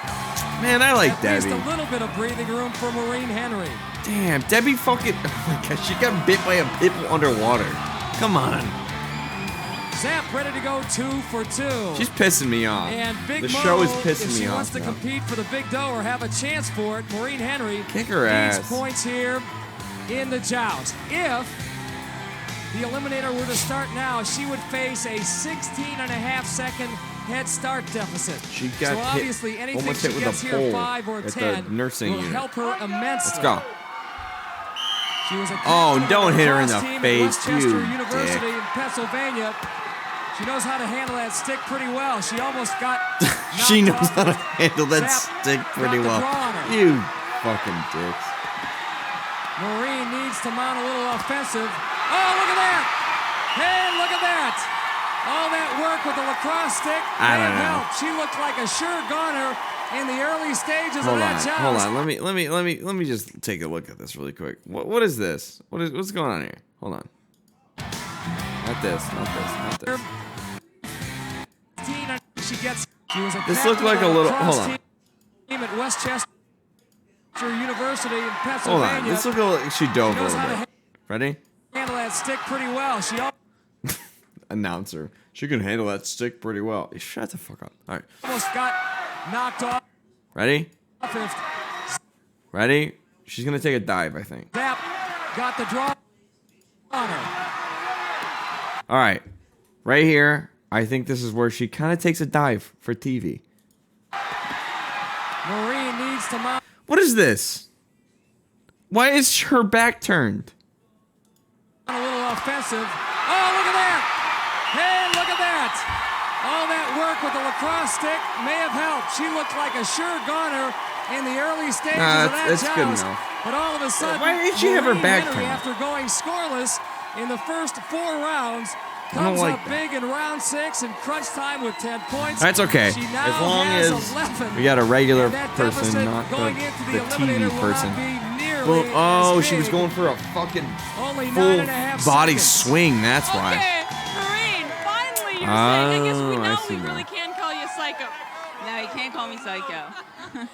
B: Man, I like
A: at
B: Debbie.
A: least a little bit of breathing room for Maureen Henry.
B: Damn, Debbie fucking... Oh my God, she got bit by a pit bull underwater. Come on.
A: Zap ready to go 2 for 2.
B: She's pissing me off.
A: And Big
B: The
A: Mo,
B: show is
A: if
B: pissing
A: she
B: me
A: wants
B: off
A: to
B: now.
A: compete for the big dough or have a chance for it, Maureen Henry
B: Kick her
A: needs
B: ass.
A: points here in the joust. If the eliminator were to start now, she would face a 16.5-second head start deficit.
B: She got
A: so
B: hit-
A: obviously anything
B: almost
A: she
B: hit with
A: gets
B: a
A: here
B: pole
A: 5 or
B: at the
A: 10
B: nursing
A: will
B: unit.
A: help her immensely.
B: Let's go.
A: She was a
B: Oh,
A: captain
B: don't
A: of
B: hit her in
A: lacrosse
B: the
A: team at
B: face,
A: Westchester
B: you
A: University
B: dick.
A: in Pennsylvania. She knows how to handle that stick pretty well. She almost got
B: She
A: knocked
B: knows
A: off
B: how to
A: the
B: handle that
A: Zap
B: stick pretty
A: got the
B: well.
A: draw on her.
B: You fucking dicks.
A: Maureen needs to mount a little offensive. Oh, look at that! Hey, look at that! All that work with the lacrosse stick
B: I
A: may
B: don't
A: have
B: know.
A: helped. She looked like a sure goner in the early stages
B: Hold
A: of
B: on,
A: that joust.
B: hold on. Let me just take a look at this really quick. What is this? What's going on here? Hold on. Not this.
A: She gets. She was a
B: This looked
A: captain
B: like
A: of
B: a
A: the
B: little.
A: lacrosse
B: Hold on.
A: team at Westchester University in
B: Hold
A: Pennsylvania.
B: on. This looked like she dove a
A: knows
B: little
A: how to
B: bit. Ready?
A: handle that stick pretty well. She
B: Announcer. She can handle that stick pretty well. Shut the fuck up. All right.
A: almost got knocked off.
B: Ready?
A: If
B: Ready? She's gonna take a dive, I think.
A: Zap got the draw on her.
B: All right. Right here. I think this is where she kind of takes a dive for TV.
A: Maureen needs to mount
B: What is this? Why is her back turned?
A: a little offensive. Oh, look at that! Hey, look at that! All that work with the lacrosse stick may have helped. She looked like a sure goner in the early stages of that
B: that's good
A: joust.
B: enough.
A: But all of a sudden,
B: Why did she have her
A: Maureen
B: back
A: Henry,
B: turned?
A: after going scoreless in the first 4 rounds, comes
B: like
A: up
B: that.
A: big in round 6 and crunch time with 10 points.
B: That's okay.
A: She now
B: As long
A: has
B: as
A: 11.
B: we got a regular
A: And that
B: person,
A: deficit
B: not
A: going
B: the
A: into the
B: TV
A: eliminator will
B: person.
A: not be nearly
B: Well,
A: as
B: she was
A: big.
B: going for a fucking
A: Only
B: full
A: 9.5
B: body
A: seconds.
B: swing. That's why.
F: Okay, Maureen, finally you're saying. I guess we
B: Oh, I
F: know
B: see
F: we
B: now.
F: really can call you psycho.
M: No, you can't call me psycho.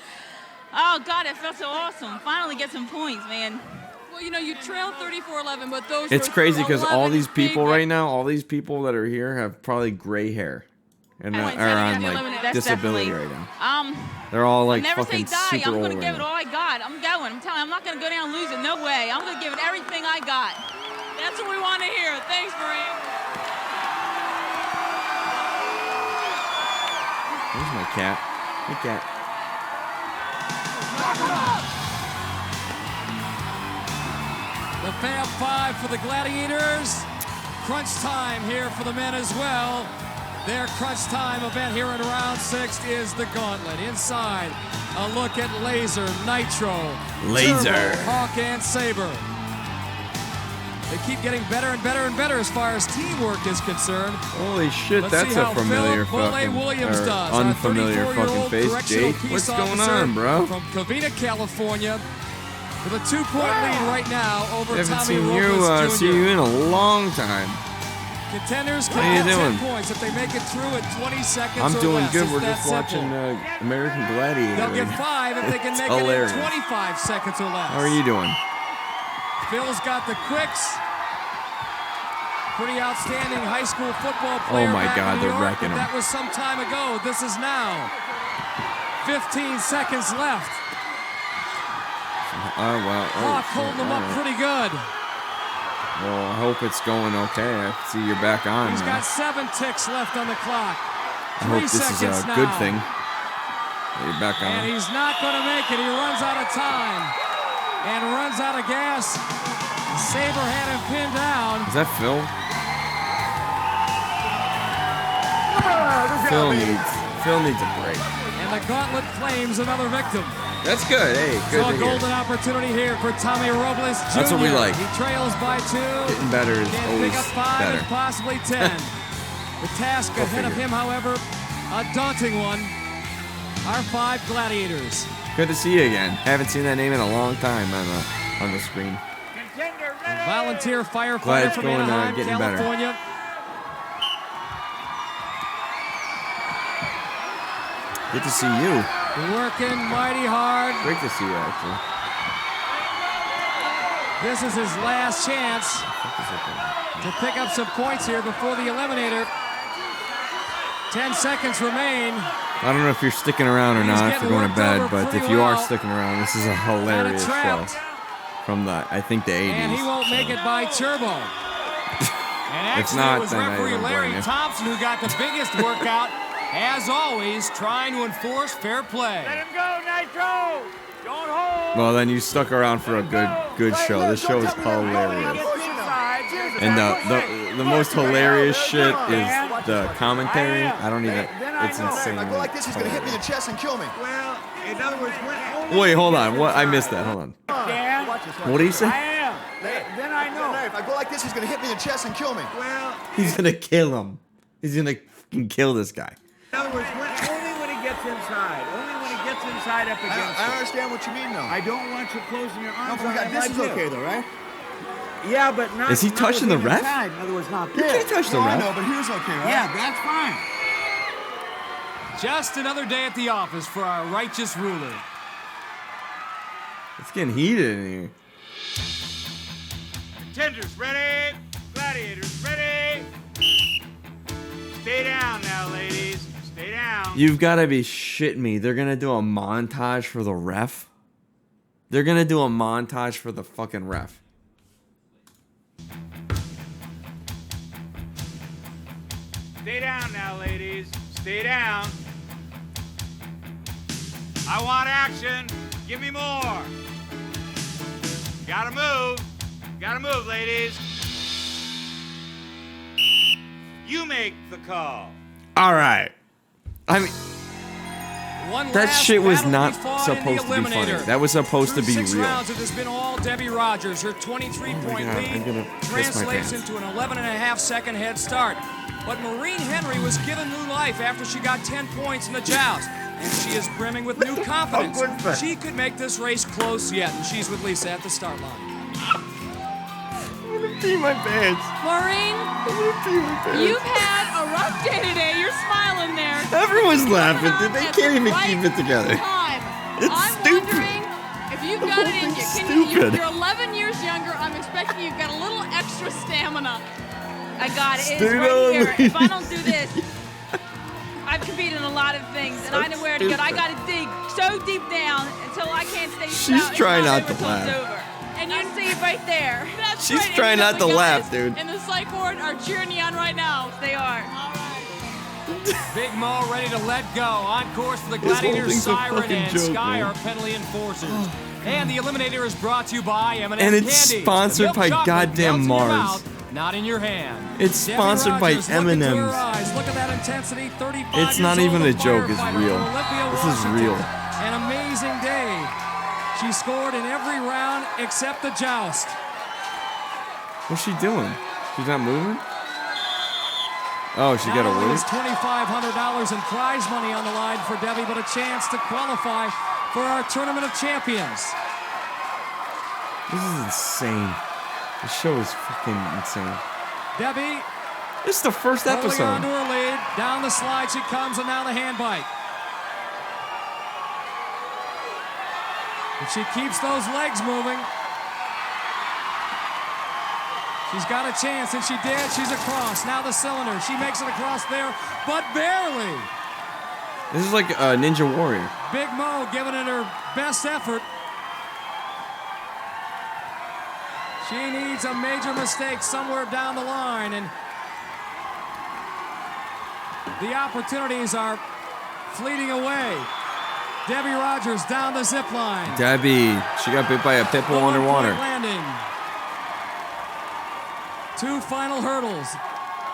M: Oh, God, it felt so awesome. Finally get some points, man.
F: Well, you know, you trailed 34-11, but those
B: It's
F: were
B: crazy because all
F: 11
B: these people
F: big-
B: right now, all these people that are here have probably gray hair and are on like
M: That's
B: disability
M: definitely-
B: right now. They're all like
M: never
B: fucking
M: say die.
B: super
M: I'm
B: old
M: gonna
B: right
M: give it
B: now.
M: all I got. I'm going. I'm telling you, I'm not gonna go down and lose it. No way. I'm gonna give it everything I got.
F: That's what we want to hear. Thanks, Maureen.
B: Where's my cat? Hey, cat.
A: The Fab Five for the Gladiators. Crunch time here for the men as well. Their crunch time event here in round 6 is the gauntlet. Inside, a look at Laser, Nitro,
B: Laser.
A: Turbo, Hawk, and Saber. They keep getting better and better and better as far as teamwork is concerned.
B: Holy shit,
A: Let's
B: that's
A: see
B: a
A: how
B: familiar
A: Philip
B: fucking,
A: Williams
B: or
A: does. Our
B: unfamiliar
A: 34-year-old
B: fucking face.
A: correctional
B: Jake,
A: peace
B: what's going
A: officer
B: on, bro?
A: From Covina, California, with a 2-point lead right now over
B: I haven't
A: Tommy
B: seen
A: Robles
B: you,
A: Jr.
B: see you in a long time.
A: Contenders
B: How
A: can
B: you
A: get 10
B: doing?
A: points if they make it through in 20 seconds
B: I'm
A: or
B: doing
A: less.
B: good.
A: It's
B: We're
A: that
B: just
A: simple.
B: watching American Gladiator.
A: They'll get 5 if they can
B: It's
A: make
B: hilarious.
A: it in 25 seconds or less.
B: How are you doing?
A: Phil's got the quicks. Pretty outstanding high school football player.
B: Oh my
A: back
B: God,
A: in New
B: they're
A: York,
B: wrecking
A: but
B: him.
A: that was some time ago. This is now. 15 seconds left.
B: Oh, well.
A: Hawk holding them up pretty good.
B: Well, I hope it's going okay. I see you're back on
A: He's
B: now.
A: got 7 ticks left on the clock.
B: I
A: 3
B: hope this is
A: seconds
B: a
A: now.
B: good thing. that You're back on.
A: And he's not going to make it. He runs out of time and runs out of gas. Saber had him pinned down.
B: Is that Phil? Phil needs a break.
A: And the gauntlet claims another victim.
B: That's good. Hey, good
A: So
B: to
A: a
B: hear.
A: golden opportunity here for Tommy Robles Jr.
B: That's what we like.
A: He trails by 2.
B: Getting better is
A: Can
B: always
A: pick up 5
B: better.
A: and possibly 10. The task
B: Go
A: ahead of
B: figure.
A: him, however, a daunting one. Our 5 Gladiators.
B: Good to see you again. Haven't seen that name in a long time on the screen.
A: A volunteer
B: Glad
A: firefighter
B: it's
A: from
B: going,
A: Anaheim,
B: getting better.
A: California.
B: Good to see you.
A: Working mighty hard.
B: Great to see you, actually.
A: This is his last chance to pick up some points here before the eliminator. 10 seconds remain.
B: I don't know if you're sticking around or
A: He's
B: not if
A: getting
B: you're going to
A: worked
B: bed,
A: over
B: but
A: pretty
B: if you are
A: well.
B: sticking around, this is a hilarious show
A: trapped.
B: from I think the 80s.
A: And he won't make it by Turbo.
K: And
B: It's
K: actually,
B: not,
K: it was
B: then I
K: referee
B: don't blame
K: Larry
B: you.
K: Thompson who got the biggest workout, as always, trying to enforce fair play.
J: Let him go, Nitro! Don't hold!
B: Well, then you stuck around for a good show. This show is hilarious. And the most hilarious shit is the commentary. I don't even. It's insane.
N: I go like this, he's gonna hit me in the chest and kill me.
J: Well, in other words, when
B: Wait, hold on. What? I missed that. Hold on.
J: Dan,
B: What did he say?
J: I am. Then I know.
N: If I go like this, he's gonna hit me in the chest and kill me.
J: Well,
B: He's gonna kill him. He's gonna fucking kill this guy.
J: in other words, only when he gets inside. Only when he gets inside up against
N: I
J: you.
N: understand what you mean, though.
J: I don't want you closing your arms.
N: No,
J: on him
N: this
J: like
N: is okay, though, right?
J: Yeah, but not.
B: Is he
J: not
B: touching
J: with
B: the
J: him
B: ref?
J: inside. In other words, not
B: You
J: there.
B: can't touch the
N: I
B: ref.
N: know, but here's okay, right?
J: Yeah, that's fine.
K: Just another day at the office for our righteous ruler.
B: It's getting heated in here.
J: Contenders ready. Gladiators ready. Stay down now, ladies. Stay down.
B: You've got to be shitting me. They're gonna do a montage for the ref. They're gonna do a montage for the fucking ref.
J: Stay down now, ladies. Stay down. I want action. Give me more. Gotta move. Gotta move, ladies. You make the call.
B: All right. I mean,
A: One
B: that
A: last
B: shit was
A: battle
B: not
A: to be fought in the
B: supposed to be funny.
A: Eliminator.
B: That was supposed to
A: Through
B: be
A: 6
B: real.
A: rounds, it has been all Debbie Rogers. Her 23-point
B: God, I'm gonna
A: lead
B: piss my
A: translates
B: pants.
A: into an 11.5-second head start. But Maureen Henry was given new life after she got 10 points in the joust. And she is brimming with new confidence. She could make this race close yet. And she's with Lisa at the start line.
B: I'm gonna pee my pants.
F: Maureen, you've had a rough day today. You're smiling there.
B: Everyone's laughing, dude. They
F: At
B: can't
F: the
B: even
F: right
B: keep it together.
F: time.
B: It's
F: I'm
B: stupid.
F: wondering if you've got it in you.
B: Stupid.
F: You're 11 years younger. I'm expecting you've got a little extra stamina.
M: I got it. It's
B: Dude,
M: right here.
B: oh,
M: If I don't do this, I've competed in a lot of things, and I know where to go. I got to dig so deep down until I can't stay still.
B: She's trying not to laugh.
M: Over. And you see it right there.
F: That's
B: She's
F: right.
B: trying
F: And
B: not to
F: the
B: laugh,
F: guys
B: dude.
F: And the psych ward are cheering you on right now.
M: They are.
K: Big Mo ready to let go. On course for the
B: This whole
K: Gladiators,
B: thing's a
K: Siren
B: fucking
K: and
B: joke,
K: Sky
B: man.
K: are penalty enforcers. And the Eliminator is brought to you by M&M
B: And it's
K: Candy.
B: sponsored
K: The milk
B: by
K: chocolate
B: goddamn
K: melts in your
B: Mars.
K: mouth, not in your hand.
B: It's
A: Debbie
B: sponsored by
A: Rogers, look into her
B: M&M's.
A: eyes. Look at that intensity. 35
B: It's not
A: years
B: even
A: old,
B: a joke, it's
A: firefighter
B: real.
A: from Olympia,
B: This is
A: Washington.
B: real.
A: An amazing day. She scored in every round except the joust.
B: What's she doing? She's not moving? Oh, she got a
A: Not only
B: win?
A: is $2,500 in prize money on the line for Debbie, but a chance to qualify for our Tournament of Champions.
B: This is insane. The show is fucking insane.
A: Debbie
B: This is the first
A: holding on
B: episode.
A: to her lead. Down the slide she comes, and now the hand bite. If she keeps those legs moving, she's got a chance, and she did. She's across. Now the cylinder. She makes it across there, but barely.
B: This is like a Ninja Warrior.
A: Big Mo giving it her best effort. She needs a major mistake somewhere down the line, and the opportunities are fleeting away. Debbie Rogers down the zip line.
B: Debbie, she got bit by a pit bull underwater.
A: Landing. 2 final hurdles.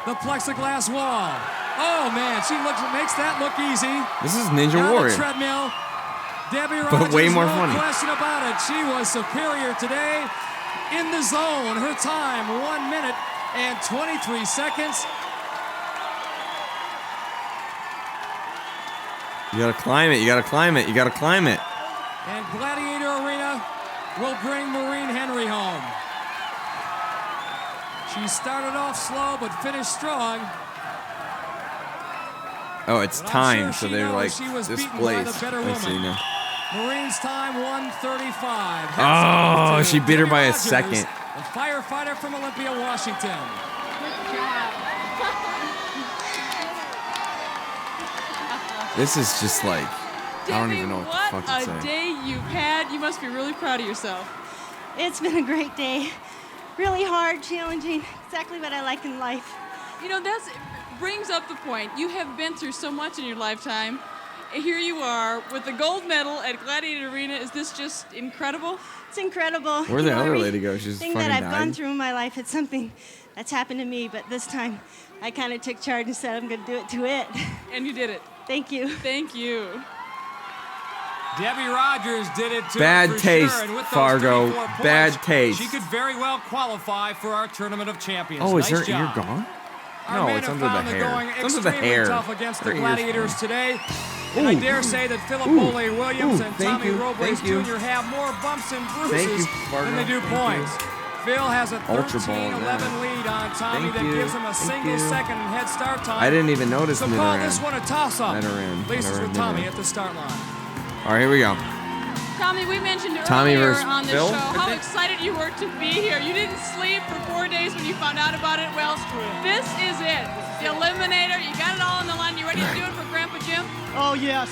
A: The plexiglass wall. Oh man, she makes that look easy.
B: This is Ninja
A: Down
B: Warrior.
A: the treadmill. Debbie
B: But
A: Rogers,
B: way more
A: no
B: funny.
A: question about it. She was superior today in the zone. Her time, 1 minute and 23 seconds.
B: You gotta climb it, you gotta climb it, you gotta climb it.
A: And Gladiator Arena will bring Maureen Henry home. She started off slow but finished strong.
B: Oh, it's
A: But I'm
B: time,
A: sure
B: so
A: she
B: they're
A: knows
B: like
A: she was beaten by the
B: displaced.
A: better
B: I see
A: woman.
B: now.
A: Maureen's time 1:35.
B: Oh, she beat her by a
A: Rogers,
B: second.
A: The firefighter from Olympia, Washington.
B: This is just like, I don't
F: Debbie,
B: even know what the
F: what
B: fuck to
F: a
B: say.
F: day you've had. You must be really proud of yourself.
G: It's been a great day. Really hard, challenging, exactly what I like in life.
F: You know, that brings up the point. You have been through so much in your lifetime. Here you are with the gold medal at Gladiator Arena. Is this just incredible?
G: It's incredible.
B: Where'd the other lady go? She's
G: Thing
B: fucking
G: that I've gone
B: died?
G: through in my life, it's something that's happened to me, but this time I kind of took charge and said I'm going to do it to it.
F: And you did it.
G: Thank you.
F: Thank you.
K: Debbie Rogers did it too.
B: Bad
K: for
B: taste,
K: sure. And with those
B: Fargo.
K: 34 points,
B: Bad taste.
K: She could very well qualify for our Tournament of Champions.
B: Oh, is
K: nice
B: her ear
K: job.
B: gone?
A: Our
B: No,
A: men
B: it's
A: have
B: under the
A: found
B: hair.
A: going
B: It's under the
A: extremely
B: hair.
A: tough against the
B: Her ear's
A: Gladiators
B: fine.
A: today. And I
B: Ooh.
A: dare say that Philip
B: Ooh.
A: Boley Williams
B: Ooh,
A: and
B: thank
A: Tommy
B: you,
A: Robles
B: thank you.
A: Jr. have more bumps and
B: Thank
A: bruises
B: you, Fargo,
A: than they do
B: thank you.
A: points. Phil has a
B: Ultra ball
A: 13-11
B: now.
A: lead on Tommy
B: Thank
A: that
B: you,
A: gives him a
B: thank
A: single
B: you.
A: second head start time.
B: I didn't even notice
A: So
B: mid
A: call
B: around.
A: this one a toss-up.
B: Mid around,
A: Lisa's
B: whatever,
A: with
B: mid
A: Tommy
B: around.
A: at the start line.
B: All right, here we go.
F: Tommy, we mentioned
B: Tommy
F: earlier
B: versus
F: on this
B: Phil?
F: show how excited you were to be here. You didn't sleep for 4 days when you found out about it. Well, this is it. The Eliminator. You got it all on the line. You ready to do it for Grandpa Jim?
I: Oh, yes.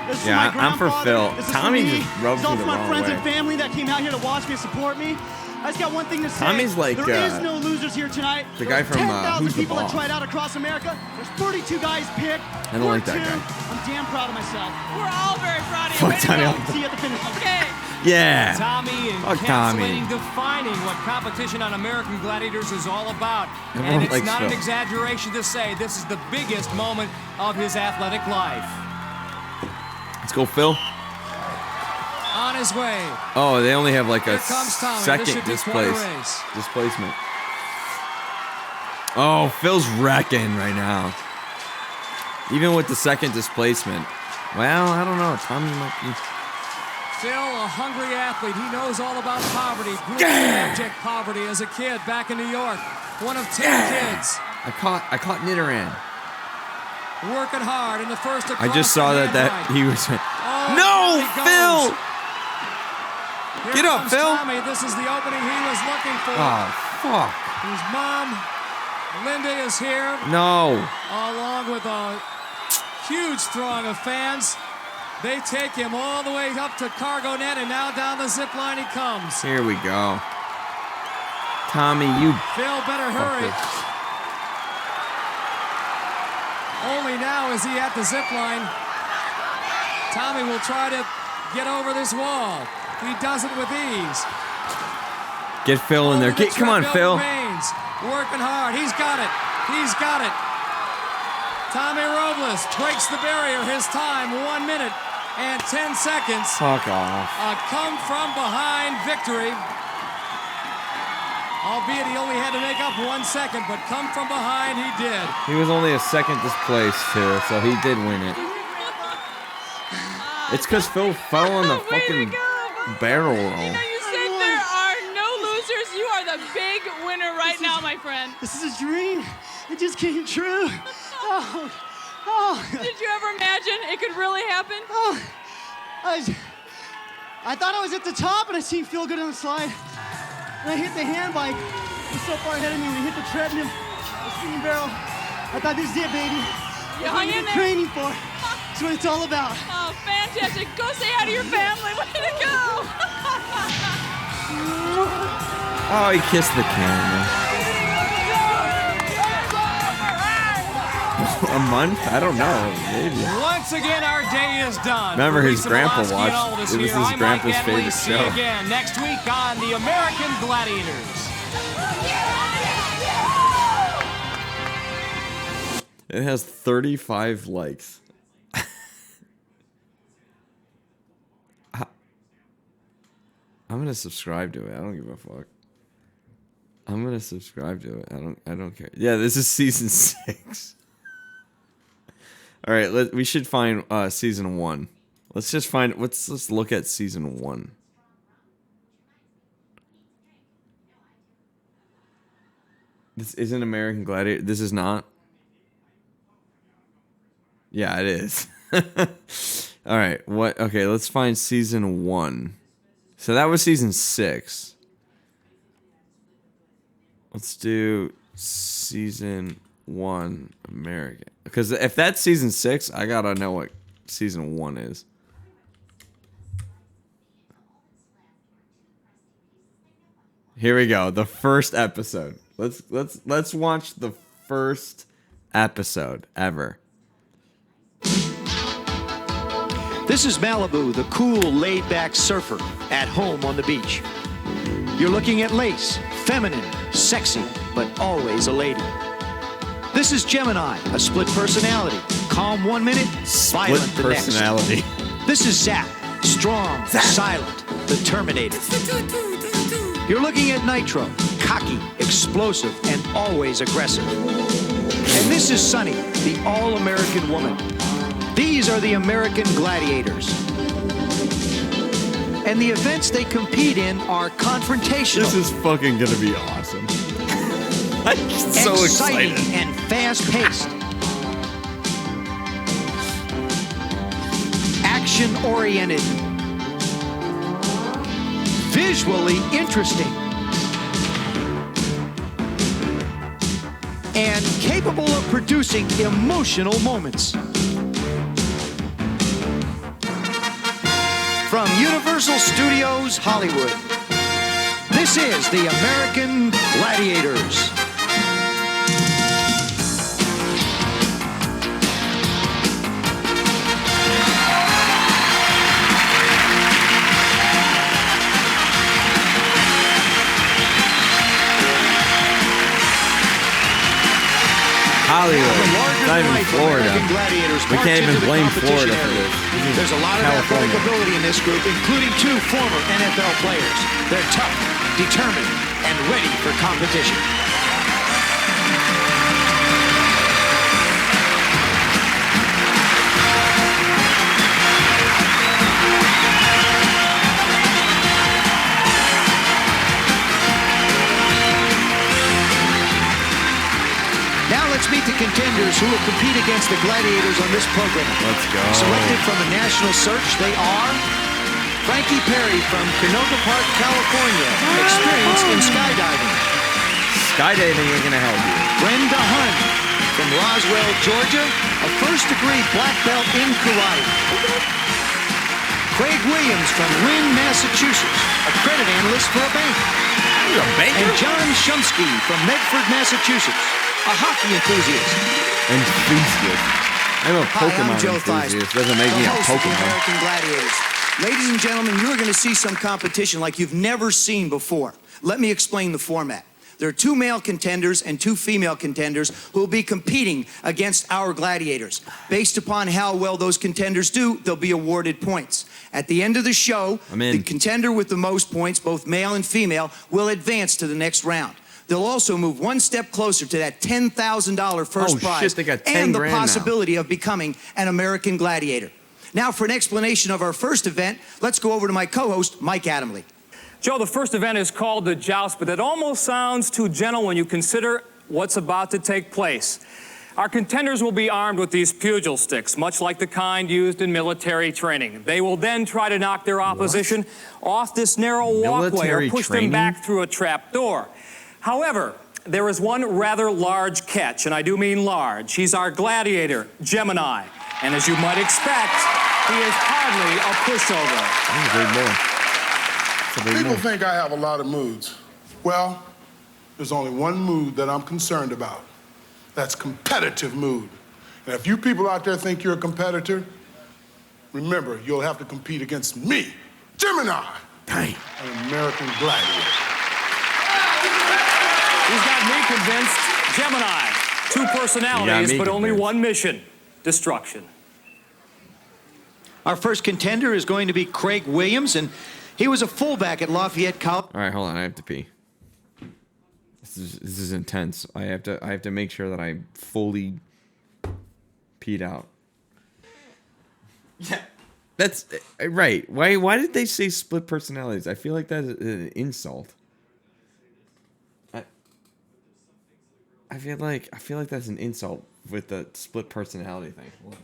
I: This is
B: Yeah,
I: for my
B: I'm for
I: grandfather.
B: Phil.
I: This is
B: Tommy
I: for me.
B: just rubs
I: It's all
B: me
I: for
B: the
I: my
B: wrong
I: friends
B: way.
I: and family that came out here to watch me and support me. I just got one thing to say.
B: Tommy's like,
I: there is no losers here tonight.
B: the guy from,
I: 10,000
B: Who's the
I: people that
B: Boss?
I: tried out across America. There's 32 guys picked.
B: I don't like that
I: We're two.
B: guy.
I: I'm damn proud of myself.
F: We're all very proud of you.
B: Fuck
F: Way to
B: Tommy.
F: go.
I: See you at the finish line.
F: Okay.
B: Yeah.
K: Tommy
B: Fuck Tommy.
K: encapsulating, defining what competition on American Gladiators is all about.
B: Everyone
K: And it's
B: likes
K: not an
B: Phil.
K: exaggeration to say this is the biggest moment of his athletic life.
B: Let's go, Phil.
A: On his way.
B: Oh, they only have like
A: Here
B: a
A: comes Tommy. This
B: second
A: should be quite a
B: displacement.
A: race.
B: Oh, Phil's wrecking right now. Even with the second displacement. Well, I don't know. Tommy might be.
A: Phil, a hungry athlete. He knows all about poverty. Grew up in abject poverty as a kid back in New York. One of 10 kids.
B: I caught Nidoran.
A: Working hard in the first.
B: I just saw that he was.
A: Oh,
B: No,
A: there he
B: Phil!
A: goes. Here
B: Get up,
A: comes
B: Phil.
A: Tommy. This is the opening he was looking for.
B: Oh, fuck.
A: His mom, Linda, is here.
B: No.
A: Along with a huge throng of fans. They take him all the way up to cargo net, and now down the zip line he comes.
B: Here we go. Tommy, you.
A: Phil better hurry.
B: fucker.
A: Only now is he at the zip line. Tommy will try to get over this wall. He does it with ease.
B: Get Phil in there.
A: Over the
B: Come on,
A: treadmill
B: Phil.
A: remains. Working hard. He's got it. He's got it. Tommy Robles breaks the barrier. His time, 1 minute and 10 seconds.
B: Fuck off.
A: A come from behind victory. Albeit he only had to make up 1 second, but come from behind he did.
B: He was only a second displaced, too, so he did win it. It's because Phil fell on the fucking barrel roll.
M: You said there are no losers. You are the big winner right now, my friend.
I: This is a dream. It just came true. Oh.
M: Did you ever imagine it could really happen?
I: Oh. I thought I was at the top, and I seen Phil go down the slide. And I hit the hand bike. It was so far ahead of me when he hit the treadmill, the spinning barrel. I thought, this is it, baby.
M: You
I: That's what
M: hung
I: I've
M: in
I: been
M: there.
I: training for. That's what it's all about.
M: Oh, fantastic. Go say hi to your family. Way to go.
B: Oh, he kissed the camera. A month? I don't know. Maybe.
K: Once again, our day is done.
B: Remember,
K: For
B: his
K: Lisa
B: grandpa
K: Milosky and
B: watched-
K: all of us
B: it was
K: here,
B: his
K: I'm
B: grandpa's
K: Mike Adley.
B: favorite
K: See you
B: show.
K: again next week on the American Gladiators.
B: It has 35 likes. I'm gonna subscribe to it. I don't give a fuck. I'm gonna subscribe to it. I don't care. Yeah, this is season 6. All right, we should find season 1. Let's just find. Let's look at season 1. This isn't American Gladiator. This is not. Yeah, it is. All right. What? Okay, let's find season 1. So that was season 6. Let's do season 1 American. Because if that's season 6, I gotta know what season 1 is. Here we go. The first episode. Let's watch the first episode ever.
O: This is Malibu, the cool, laid-back surfer at home on the beach. You're looking at Lace, feminine, sexy, but always a lady. This is Gemini, a split personality. Calm 1 minute, violent the next.
B: Personality.
O: This is Zap, strong, silent, the Terminator. You're looking at Nitro, cocky, explosive, and always aggressive. And this is Sunny, the all-American woman. These are the American Gladiators. And the events they compete in are confrontational.
B: This is fucking gonna be awesome. I'm so
O: exciting
B: excited.
O: and fast-paced. Action-oriented. Visually interesting. And capable of producing emotional moments. From Universal Studios Hollywood, this is the American Gladiators.
B: Hollywood.
O: Larger
B: Not even
O: than life
B: Florida.
O: American Gladiators
B: We
O: march
B: can't even
O: into the
B: blame
O: competition
B: Florida for
O: area.
B: this.
O: There's a lot of athletic ability in this group, including 2 former NFL players. They're tough, determined, and ready for competition. Now let's meet the contenders who will compete against the Gladiators on this program.
B: Let's go.
O: Selected from a national search, they are Frankie Perry from Canoga Park, California, experienced in skydiving.
B: Skydiving ain't gonna help you.
O: Brenda Hunt from Roswell, Georgia, a first-degree black belt in karate. Craig Williams from Lynn, Massachusetts, a credit analyst for a bank.
B: A banker?
O: And John Shumsky from Medford, Massachusetts, a hockey enthusiast.
B: I'm a Pokemon
N: I'm Joe
B: enthusiast. Doesn't make me a
N: the host of the
B: Pokemon.
N: American Gladiators. Ladies and gentlemen, you are going to see some competition like you've never seen before. Let me explain the format. There are 2 male contenders and 2 female contenders who will be competing against our gladiators. Based upon how well those contenders do, they'll be awarded points. At the end of the show, the contender with the most points, both male and female, will advance to the next round. They'll also move 1 step closer to that $10,000 first prize
B: shit, they got 10
N: and the
B: grand now.
N: possibility of becoming an American Gladiator. Now, for an explanation of our first event, let's go over to my co-host, Mike Adamley.
K: Joe, the first event is called the Joust, but that almost sounds too gentle when you consider what's about to take place. Our contenders will be armed with these pugil sticks, much like the kind used in military training. They will then try to knock their opposition off this narrow walkway or push them back through a trap door. However, there is one rather large catch, and I do mean large. He's our gladiator, Gemini. And as you might expect, he is hardly a pushover.
P: People think I have a lot of moods. Well, there's only one mood that I'm concerned about. That's competitive mood. And if you people out there think you're a competitor, remember, you'll have to compete against me, Gemini, an American Gladiator.
K: He's got me convinced. Gemini, 2 personalities, but only one mission: destruction.
O: Our first contender is going to be Craig Williams, and he was a fullback at Lafayette College.
B: All right, hold on. I have to pee. This is intense. I have to make sure that I fully peed out. Yeah, that's right. Why did they say split personalities? I feel like that is an insult. I feel like that's an insult with the split personality thing. Hold on.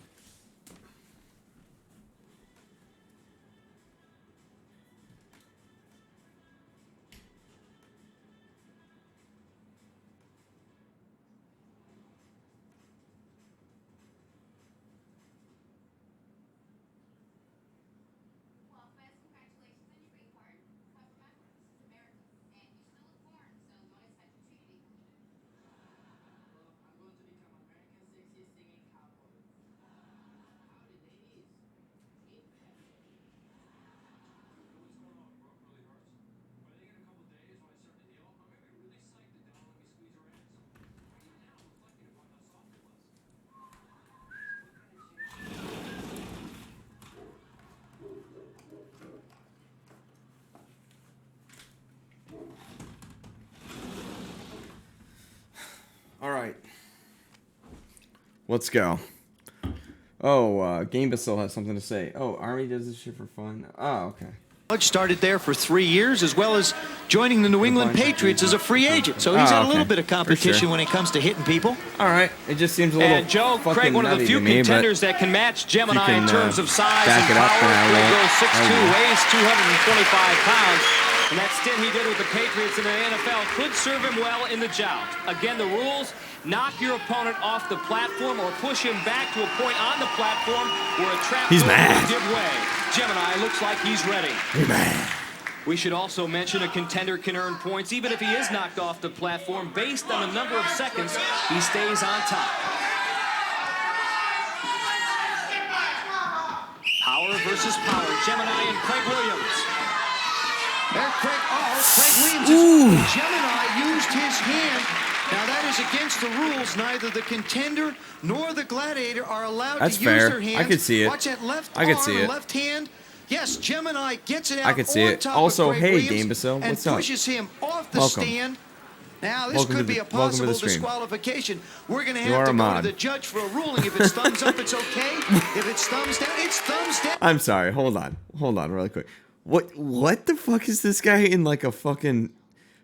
B: All right. Let's go. Oh, Game Basil has something to say. Oh, Army does this shit for fun. Oh, okay.
O: Started there for 3 years, as well as joining the New England Patriots as a free agent. So he's had a little bit of competition when it comes to hitting people.
B: All right. It just seems a little
K: And Joe, Craig, one of the few contenders that can match Gemini in terms of size and power. Craig goes 6'2", weighs 225 pounds. And that stint he did with the Patriots in the NFL could serve him well in the joust. Again, the rules: knock your opponent off the platform or push him back to a point on the platform where a trap door will give way. Gemini looks like he's ready.
B: He's mad.
K: We should also mention a contender can earn points even if he is knocked off the platform. Based on the number of seconds he stays on top. Power versus power. Gemini and Craig Williams.
O: There, Craig Williams. Gemini used his hand Now, that is against the rules. Neither the contender nor the gladiator are allowed
B: That's
O: to
B: fair.
O: use their hands.
B: I could see it.
O: Watch that left
B: I could
O: arm
B: see
O: and
B: it.
O: left hand. Yes, Gemini gets it out
B: I could see
O: on
B: it.
O: top
B: Also,
O: of Craig
B: hey,
O: Williams
B: Game Basil, what's
O: and
B: up?
O: pushes him off the
B: Welcome.
O: stand. Now, this
B: Welcome
O: could
B: to
O: be
B: the-
O: a
B: welcome to
O: possible
B: the stream.
O: disqualification. We're going to
B: You
O: have
B: are
O: to
B: a
O: go
B: mod.
O: to the judge for a ruling. If it's thumbs up, it's okay. If it's thumbs down, it's thumbs down.
B: I'm sorry. Hold on, really quick. What the fuck is this guy in like a fucking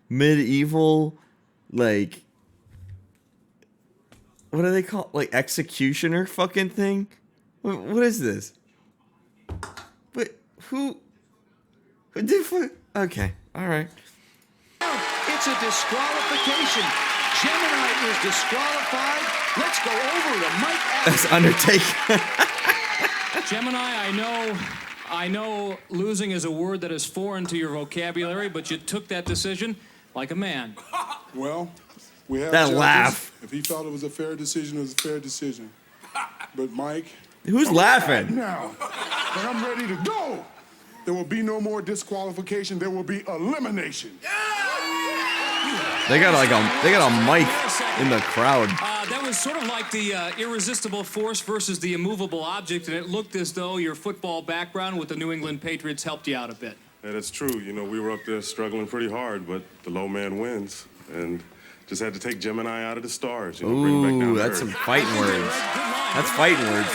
B: medieval, like, what do they call it? Like executioner fucking thing? What is this? But who? Okay, all right.
O: It's a disqualification. Gemini is disqualified. Let's go over to Mike Adams.
B: That's Undertaker.
K: Gemini, I know losing is a word that is foreign to your vocabulary, but you took that decision like a man.
P: Well, we have
B: That
P: judges.
B: laugh.
P: If he felt it was a fair decision, it was a fair decision. But Mike,
B: Who's laughing?
P: now, and I'm ready to go. There will be no more disqualification. There will be elimination.
B: They got a mic in the crowd.
K: That was sort of like the irresistible force versus the immovable object, and it looked as though your football background with the New England Patriots helped you out a bit.
Q: Yeah, that's true. You know, we were up there struggling pretty hard, but the low man wins. And just had to take Gemini out of the stars. You know, bring him back down
B: Ooh,
Q: to
B: that's
Q: earth.
B: some fighting words. That's fighting words.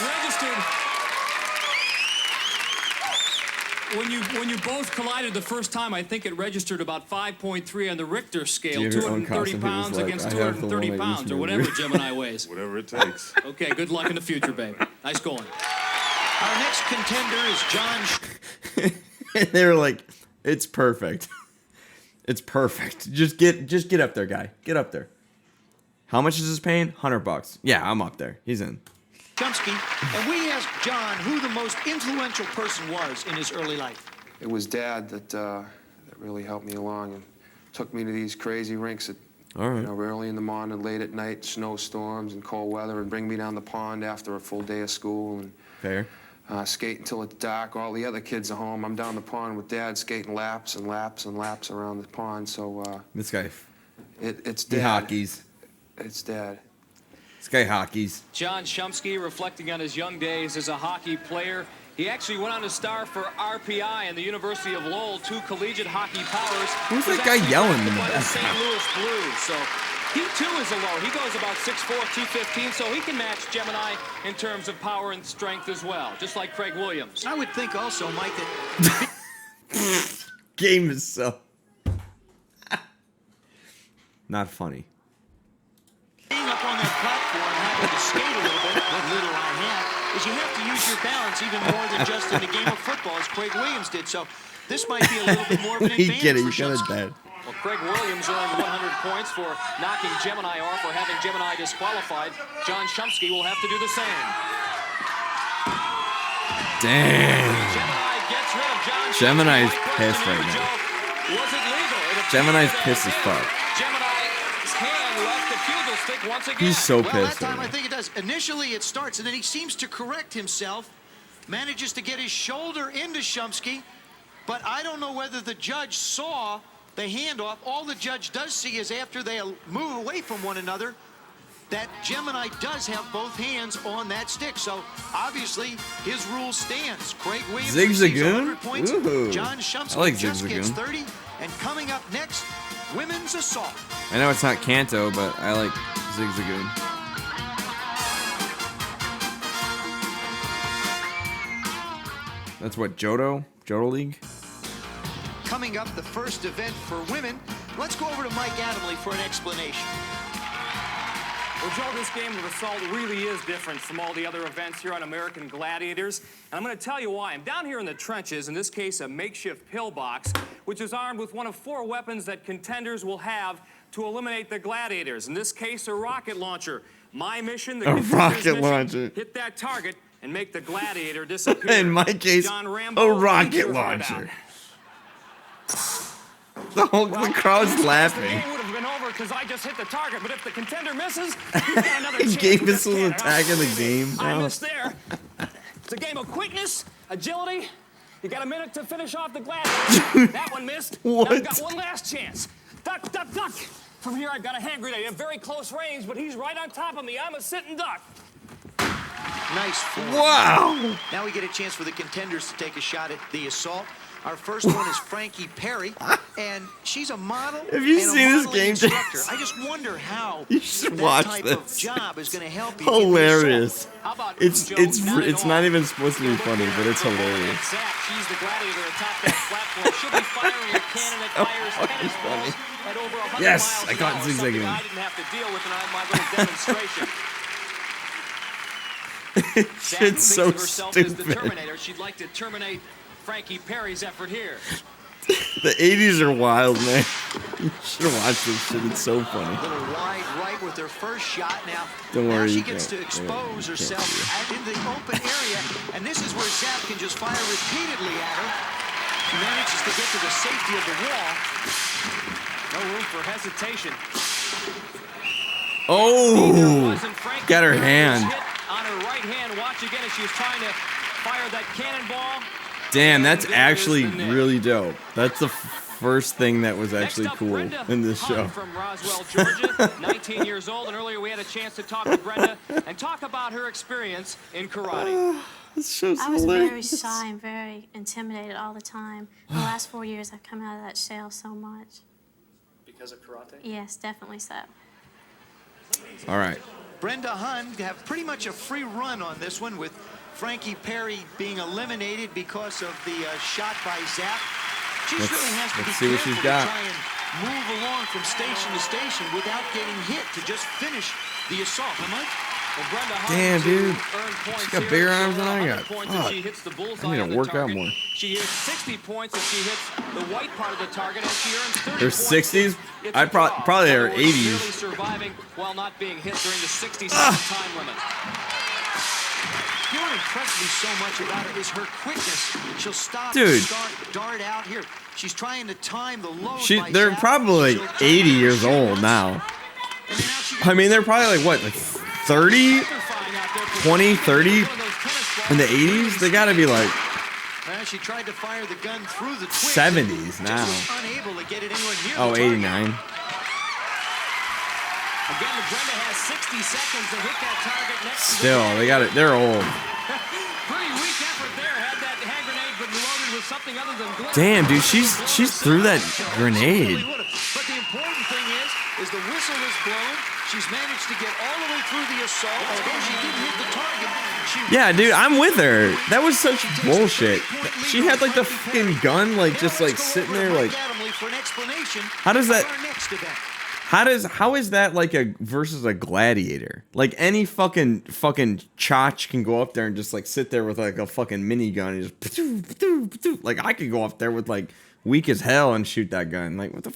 K: When you both collided the first time, I think it registered about 5.3 on the Richter scale,
B: Dear
K: 230
B: Unconstant,
K: pounds
B: he was like,
K: against
B: I have the
K: 230
B: one that
K: pounds,
B: used
K: or
B: to
K: whatever
B: be-
K: Gemini weighs.
Q: Whatever it takes.
K: Okay, good luck in the future, babe. Nice going.
O: Our next contender is John.
B: They were like, it's perfect. It's perfect. Just get up there, guy. Get up there. How much is this paying? $100. Yeah, I'm up there. He's in.
O: Chomsky, and we asked John who the most influential person was in his early life.
R: It was Dad that really helped me along and took me to these crazy rinks at
B: All right.
R: you know, early in the morning, late at night, snowstorms and cold weather, and bring me down the pond after a full day of school and
B: Fair.
R: skate until it's dark. All the other kids are home. I'm down the pond with Dad skating laps and laps and laps around the pond. So
B: This guy.
R: it's
B: He
R: Dad.
B: hockeys.
R: It's Dad.
B: This guy hockeys.
K: John Chomsky, reflecting on his young days as a hockey player. He actually went on to star for RPI and the University of Lowell, two collegiate hockey powers.
B: Who's
K: Was
B: that guy
K: actually
B: yelling in the
K: drafted by St.
B: background?
K: Louis Blues. So he too is a low. He goes about 6'4", 215, so he can match Gemini in terms of power and strength as well, just like Craig Williams.
O: I would think also, Mike, that
B: Game is so not funny.
O: being up on that platform, having to skate a little bit, what little I have, is you have to use your balance even more than just in the game of football, as Craig Williams did. So this might be a little bit more of an
B: You
O: advantage
B: get it.
O: for
B: You got it,
O: Chomsky.
B: Dad.
K: Well, Craig Williams earned 100 points for knocking Gemini off or having Gemini disqualified. John Chomsky will have to do the same.
B: Damn.
K: Gemini gets rid of John Chomsky.
B: Gemini's
K: My question
B: pissed
K: to
B: right
K: you,
B: now.
K: Joe, was it legal? It appears
B: Gemini's
K: that
B: pissed as fuck.
K: Gemini's hand left the pugil stick once again.
B: He's so
O: Well,
B: pissed
O: that time
B: right
O: I think it does. Initially it starts, and then he seems to correct himself, manages to get his shoulder into Chomsky, but I don't know whether the judge saw the handoff. All the judge does see is after they move away from one another, that Gemini does have both hands on that stick. So obviously his rule stands. Craig Williams
B: Zig
O: receives
B: Zagoon?
O: 100 points.
B: Ooh.
O: John Chomsky
B: I like Zig
O: just gets
B: Zagoon.
O: 30. And coming up next, women's assault.
B: I know it's not Kanto, but I like Zig Zagoon. That's what, Jodo? Jodo League?
O: Coming up, the first event for women. Let's go over to Mike Adamley for an explanation.
K: Well, Joe, this game of assault really is different from all the other events here on American Gladiators. And I'm going to tell you why. I'm down here in the trenches, in this case, a makeshift pillbox, which is armed with one of 4 weapons that contenders will have to eliminate the Gladiators. In this case, a rocket launcher. My mission, the
B: A
K: contenders'
B: rocket
K: mission,
B: launcher.
K: hit that target and make the Gladiator disappear.
B: In my case,
K: John Rambo,
B: a
K: what did
B: rocket
K: you find out?
B: launcher. The crowd's laughing.
K: The game would have been over because I just hit the target, but if the contender misses, he's got another chance.
B: Game
K: with this
B: is
K: cannon.
B: attacking the game.
K: I
B: Oh.
K: missed there. It's a game of quickness, agility. You got a minute to finish off the Gladiator. That one missed.
B: What?
K: Now I've got one last chance. Duck, duck, duck. From here, I've got a hand grenade in very close range, but he's right on top of me. I'm a sitting duck.
O: Nice form.
B: Wow.
O: Now we get a chance for the contenders to take a shot at the assault. Our first one is Frankie Perry, and she's a model.
B: Have you
O: and a
B: seen this
O: modeling
B: game,
O: instructor.
B: Jason?
O: I just wonder how
B: You should
O: that
B: watch
O: type
B: this.
O: of job is going to help you.
B: Hilarious.
O: It's
B: It's not even supposed to be funny, but it's hilarious.
S: She's the gladiator atop that platform. She'll be firing a cannon that fires tennis balls at over 100
B: Yes,
S: miles
B: I
S: an
B: got
S: hour,
B: zigzagging.
S: something I didn't have to deal with in my little demonstration.
B: It's so
S: herself as the
B: stupid.
S: Terminator. She'd like to terminate Frankie Perry's effort here.
B: The 80s are wild, man. You should watch this shit. It's so funny.
O: A little wide right with her first shot. Now,
B: Don't worry,
O: she
B: you
O: gets to
B: can't.
O: expose
B: You
O: herself
B: can't
O: into the open area, and this is where Zap can just fire repeatedly at her. She manages to get to the safety of the wall.
S: No room for hesitation.
B: Oh, got her hand.
S: On her right hand, watch again as she was trying to fire that cannonball.
B: Damn, that's actually really dope. That's the first thing that was actually cool in this show.
S: From Roswell, Georgia, 19 years old, and earlier we had a chance to talk to Brenda and talk about her experience in karate.
B: This show's
T: I was very
B: hilarious.
T: shy and very intimidated all the time. In the last 4 years, I've come out of that shell so much.
S: Because of karate?
T: Yes, definitely so.
B: All right.
O: Brenda Hunt have pretty much a free run on this one, with Frankie Perry being eliminated because of the shot by Zap. She really has to be
B: see what
O: careful
B: she's
O: to
B: got.
O: try and move along from station to station without getting hit to just finish the assault. Am I?
B: Damn, dude. She got bigger arms than I got. Fuck. I need to work out more.
S: She hits 60 points if she hits the white part of the target, and she earns 30
B: They're
S: points.
B: 60s? I'd probably are 80s.
S: Surviving while not being hit during the 60-second time limit.
O: You know what impressed me so much about her is her quickness. She'll stop,
B: Dude.
O: start, dart out here. She's trying to time the load.
B: They're probably like 80 years old now. I mean, they're probably like, what, like 30? 20, 30? In the 80s? They gotta be like
O: She tried to fire the gun through the twigs.
B: 70s now.
O: Just was unable to get it anywhere near
B: Oh,
O: the target.
B: 89.
S: Again, Brenda has 60 seconds to hit that target next to
B: Still, they got it. They're old.
S: Pretty weak effort there. Had that hand grenade been loaded with something other than glitter.
B: Damn, dude, she's through that grenade.
O: But the important thing is the whistle is blown. She's managed to get all the way through the assault. Although she didn't hit the target, she
B: Yeah, dude, I'm with her. That was such bullshit. She had like the fucking gun, like just like sitting there, like.
O: for an explanation.
B: How does that?
O: Our next event.
B: How is that like a versus a gladiator? Like any fucking chotch can go up there and just like sit there with like a fucking minigun and just like I could go up there with like weak as hell and shoot that gun. Like what the?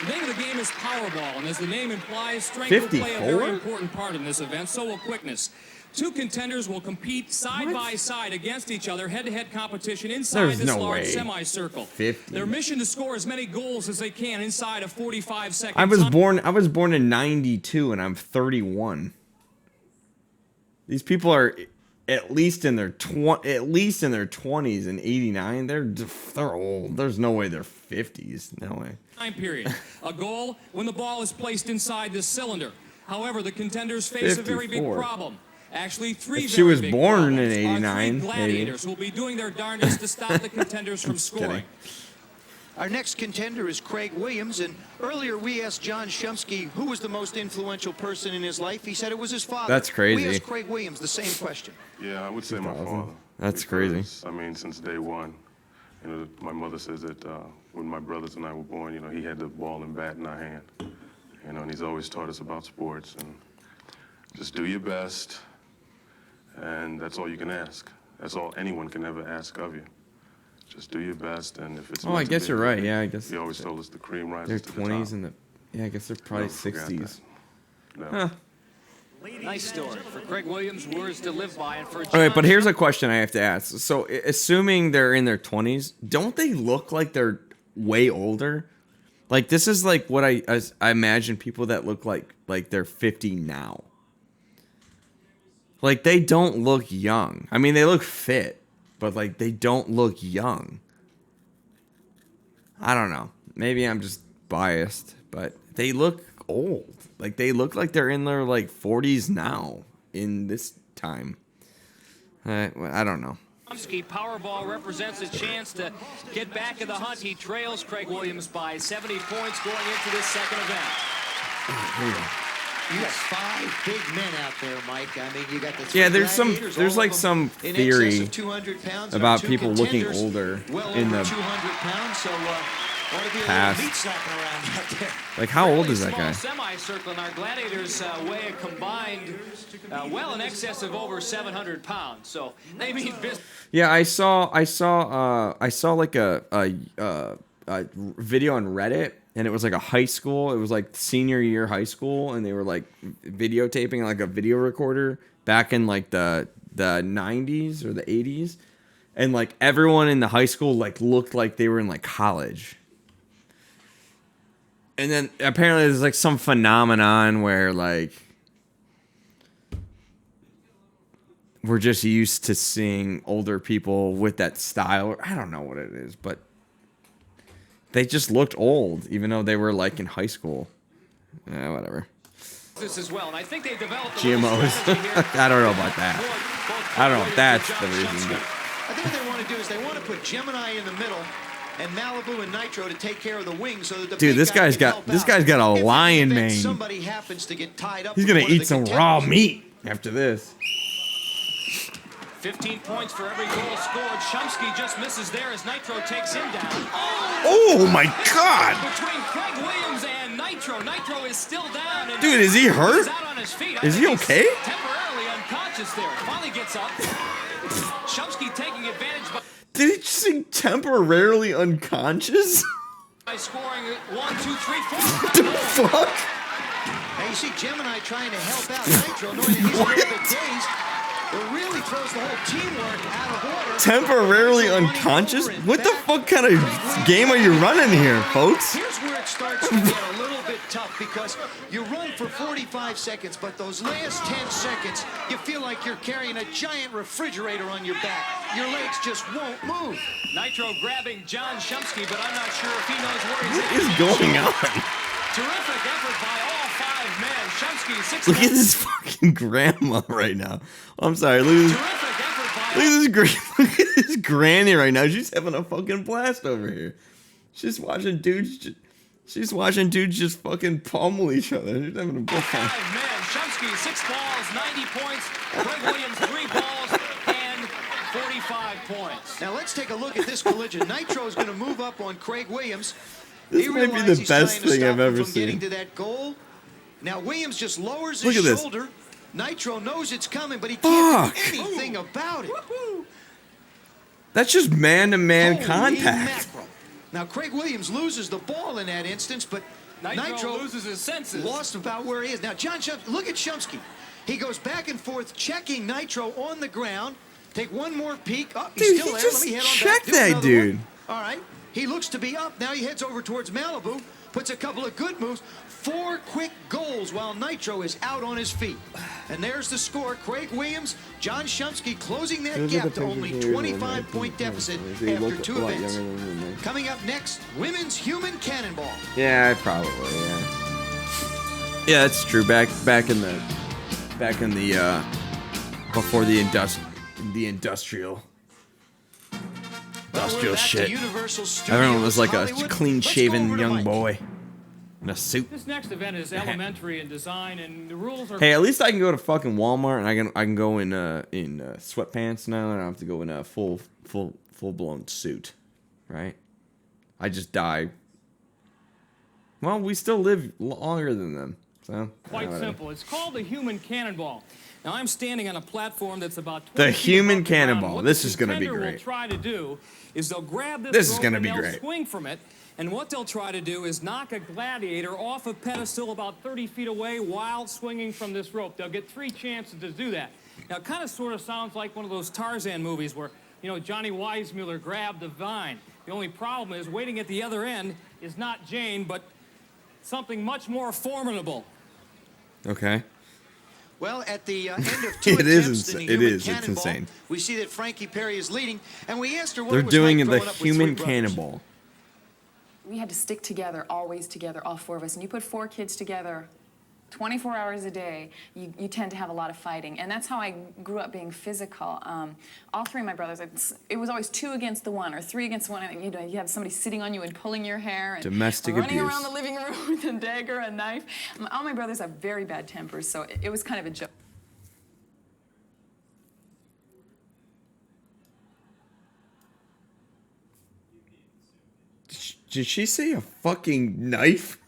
A: The name of the game is Powerball, and as the name implies, strength will play a
B: 54?
A: very important part in this event, so will quickness. Two contenders will compete side by side against each other, head-to-head competition inside
B: There's
A: this
B: no
A: large
B: way.
A: semicircle.
B: 50.
A: Their mission to score as many goals as they can inside of 45 seconds.
B: I was born in '92 and I'm 31. These people are at least in their 20s and 89. They're old. There's no way they're 50s. No way.
A: Time period. A goal when the ball is placed inside this cylinder. However, the contenders face a very big
B: 54.
A: problem. Actually, three
B: If she
A: very
B: was
A: big
B: born
A: problems.
B: in
A: Our
B: 89,
A: three gladiators will be doing their darndest to stop the contenders from scoring.
O: Our next contender is Craig Williams, and earlier we asked John Shumsky who was the most influential person in his life. He said it was his father.
B: That's crazy.
O: We asked Craig Williams the same question.
Q: Yeah, I would say my father.
B: That's crazy.
Q: Because, I mean, since day one, you know, my mother says that when my brothers and I were born, you know, he had the ball and bat in our hand. You know, and he's always taught us about sports and just do your best, and that's all you can ask. That's all anyone can ever ask of you. Just do your best, and if it's
B: Oh, I guess you're right. Yeah, I guess.
Q: He always told us the cream rises
B: They're
Q: to the
B: 20s
Q: top.
B: and yeah, I guess they're probably
Q: Never forgot
B: 60s.
Q: that. No.
B: Huh.
S: Nice story. For Craig Williams, words to live by, and for
B: All right, but here's a question I have to ask. So, assuming they're in their 20s, don't they look like they're way older? Like this is like what I imagine people that look like they're 50 now. Like they don't look young. I mean, they look fit, but like they don't look young. I don't know. Maybe I'm just biased, but they look old. Like they look like they're in their like 40s now in this time. I don't know.
S: Chomsky Powerball represents a chance to get back in the hunt. He trails Craig Williams by 70 points going into this second event.
O: You got 5 big men out there, Mike. I mean, you got the 3
B: Yeah, there's
O: all
B: like
O: of them
B: some
O: in
B: theory
O: excess of 200 pounds.
B: about
O: Two
B: people looking
O: contenders
B: older
O: well
B: in
O: over
B: the
O: 200 pounds, so ought to be a
B: past.
O: little meat slapping around out there.
B: Like, how old is that
S: Small
B: guy?
S: Semicircle, and our Gladiators weigh a combined well in excess of over 700 pounds. So they mean business.
B: Yeah, I saw like a video on Reddit, and it was like a high school. It was like senior year high school, and they were like videotaping like a video recorder back in like the 90s or the 80s, and like everyone in the high school like looked like they were in like college. And then apparently there's like some phenomenon where like we're just used to seeing older people with that style. I don't know what it is, but they just looked old, even though they were like in high school. Yeah, whatever.
S: This as well, and I think they developed
B: GMOs. I don't know about that. I don't know if that's the reason. But
O: I think what they want to do is they want to put Gemini in the middle and Malibu and Nitro to take care of the wings, so that the
B: dude, this guy's got a lion mane.
O: Somebody happens to get tied up.
B: He's gonna eat some raw meat after this.
S: 15 points for every goal scored. Chomsky just misses there as Nitro takes him down.
B: Oh my God!
S: Between Craig Williams and Nitro, Nitro is still down. And
B: dude, is he hurt?
S: He's out on his feet.
B: Is he okay?
S: He's temporarily unconscious there. Finally gets up. Chomsky taking advantage.
B: Did he say temporarily unconscious?
S: By scoring 1, 2, 3, 4.
B: What the fuck?
O: Now you see Gemini trying to help out Nitro, knowing that he's a little bit dazed. It really throws the whole teamwork out of order.
B: Temporarily unconscious? What the fuck kind of game are you running here, folks?
O: Here's where it starts to get a little bit tough, because you run for 45 seconds, but those last 10 seconds, you feel like you're carrying a giant refrigerator on your back. Your legs just won't move.
S: Nitro grabbing John Chomsky, but I'm not sure if he knows where he's at.
B: What is going on?
S: Terrific effort by all 5 men. Chomsky 6.
B: Look at this fucking grandma right now. I'm sorry. Look at this granny right now. She's having a fucking blast over here. She's watching dudes just fucking pummel each other. She's having a blast.
S: 5 men. Chomsky 6 balls, 90 points. Craig Williams 3 balls and 45 points.
O: Now let's take a look at this collision. Nitro is going to move up on Craig Williams.
B: This might be the best thing I've ever seen.
O: Getting to that goal. Now Williams just lowers
B: Look
O: his
B: at
O: shoulder.
B: this.
O: Nitro knows it's coming, but he can't do anything about it.
B: That's just man-to-man
O: Holy
B: contact.
O: mackerel. Now Craig Williams loses the ball in that instance, but
S: Nitro loses his senses.
O: Lost about where he is. Now John Chomsky, look at Chomsky. He goes back and forth checking Nitro on the ground. Take one more peek. Oh, he's
B: Dude,
O: still
B: he
O: there.
B: just
O: Let me head on
B: checked
O: back. Do
B: that
O: another
B: dude.
O: one. All right. He looks to be up. Now he heads over towards Malibu. Puts a couple of good moves. 4 quick goals while Nitro is out on his feet. And there's the score. Craig Williams, John Chomsky closing that gap to only 25-point deficit after 2 events. Coming up next, women's human cannonball.
B: Yeah, probably. Yeah, it's true. Back in the before the industrial shit. Everyone was like a clean-shaven young boy in a suit.
K: This next event is elementary in design, and the rules are.
B: Hey, at least I can go to fucking Walmart and I can go in sweatpants now. I don't have to go in a full-blown suit, right? I just die. Well, we still live longer than them, so
K: quite simple. It's called the human cannonball. Now I'm standing on a platform that's about 20
B: the
K: feet
B: human
K: above the ground.
B: cannonball.
K: What
B: This
K: the
B: is going to be
K: contender
B: great.
K: will try to do is they'll grab this
B: This is
K: rope
B: gonna
K: and
B: be
K: they'll
B: great.
K: swing from it. And what they'll try to do is knock a gladiator off a pedestal about 30 feet away while swinging from this rope. They'll get 3 chances to do that. Now, it kind of sort of sounds like one of those Tarzan movies where, you know, Johnny Weissmuller grabbed the vine. The only problem is waiting at the other end is not Jane, but something much more formidable.
B: Okay.
O: Well, at the end of 2
B: It is
O: attempts in the
B: it
O: human
B: is. It's
O: cannonball,
B: insane.
O: we see that Frankie Perry is leading, and we asked her what
B: They're
O: it was
B: doing
O: like
B: the
O: growing up with
B: human
O: 3 brothers.
B: cannonball.
U: We had to stick together, always together, all four of us. And you put 4 kids together 24 hours a day, you tend to have a lot of fighting. And that's how I grew up being physical. All 3 of my brothers, it was always 2 against the 1 or 3 against 1. And, you have somebody sitting on you and pulling your hair. And
B: Domestic
U: running
B: abuse.
U: around the living room with a dagger, a knife. All my brothers have very bad tempers, so it was kind of a joke.
B: Did she say a fucking knife?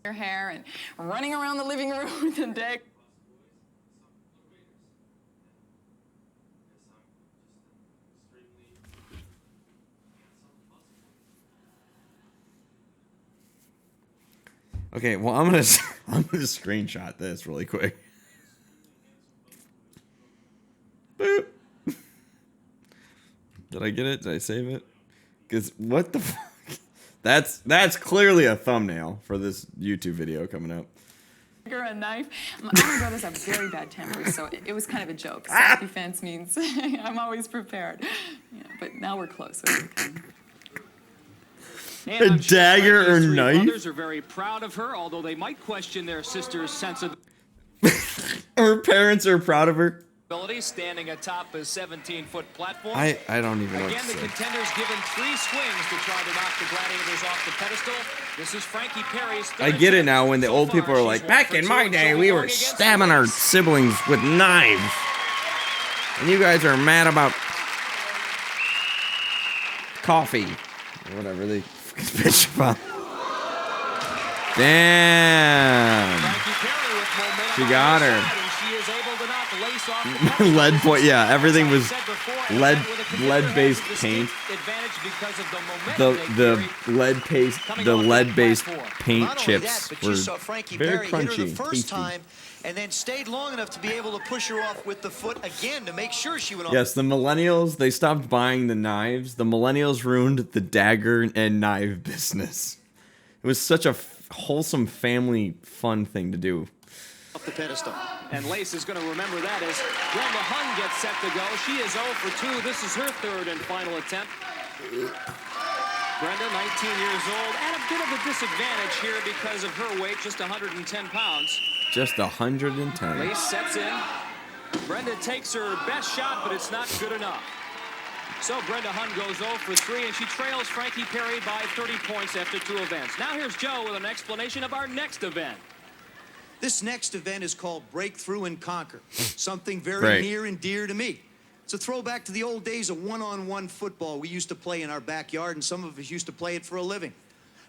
U: Your hair and running around the living room with a dagger.
B: Okay, well I'm gonna screenshot this really quick. Boop. Did I get it? Did I save it? Because what the fuck? That's clearly a thumbnail for this YouTube video coming up.
U: A knife. All my brothers have very bad tempers, so it was kind of a joke. Self-defense means I'm always prepared. Yeah, but now we're close.
B: A dagger or knife?
S: Brothers are very proud of her, although they might question their sister's sense of
B: Her parents are proud of her.
S: standing atop a 17-foot platform.
B: I don't even know what
S: Again,
B: to
S: the
B: say.
S: contenders given 3 swings to try to knock the Gladiators off the pedestal. This is Frankie Perry's third
B: I get it
S: attempt.
B: now when the old people are like, back in my day, we were stabbing our siblings with knives. And you guys are mad about coffee. Or whatever they bitch about. Damn. She got her. Lead point, yeah, everything was lead-based paint. The lead-based paint chips
O: but
B: were
O: you saw Frankie
B: very
O: Perry hit her the
B: crunchy,
O: first
B: tasty.
O: time and then stayed long enough to be able to push her off with the foot again to make sure she went off.
B: Yes, the millennials, they stopped buying the knives. The millennials ruined the dagger and knife business. It was such a wholesome family fun thing to do.
O: Off the pedestal.
S: And Lace is going to remember that as Brenda Hun gets set to go. She is 0 for 2. This is her third and final attempt. Brenda, 19 years old, at a bit of a disadvantage here because of her weight, just 110 pounds.
B: Just 110.
S: Lace sets in. Brenda takes her best shot, but it's not good enough. So Brenda Hun goes 0 for 3, and she trails Frankie Perry by 30 points after 2 events. Now here's Joe with an explanation of our next event.
N: This next event is called Breakthrough and Conquer, something very
B: Right.
N: near and dear to me. It's a throwback to the old days of one-on-one football we used to play in our backyard, and some of us used to play it for a living.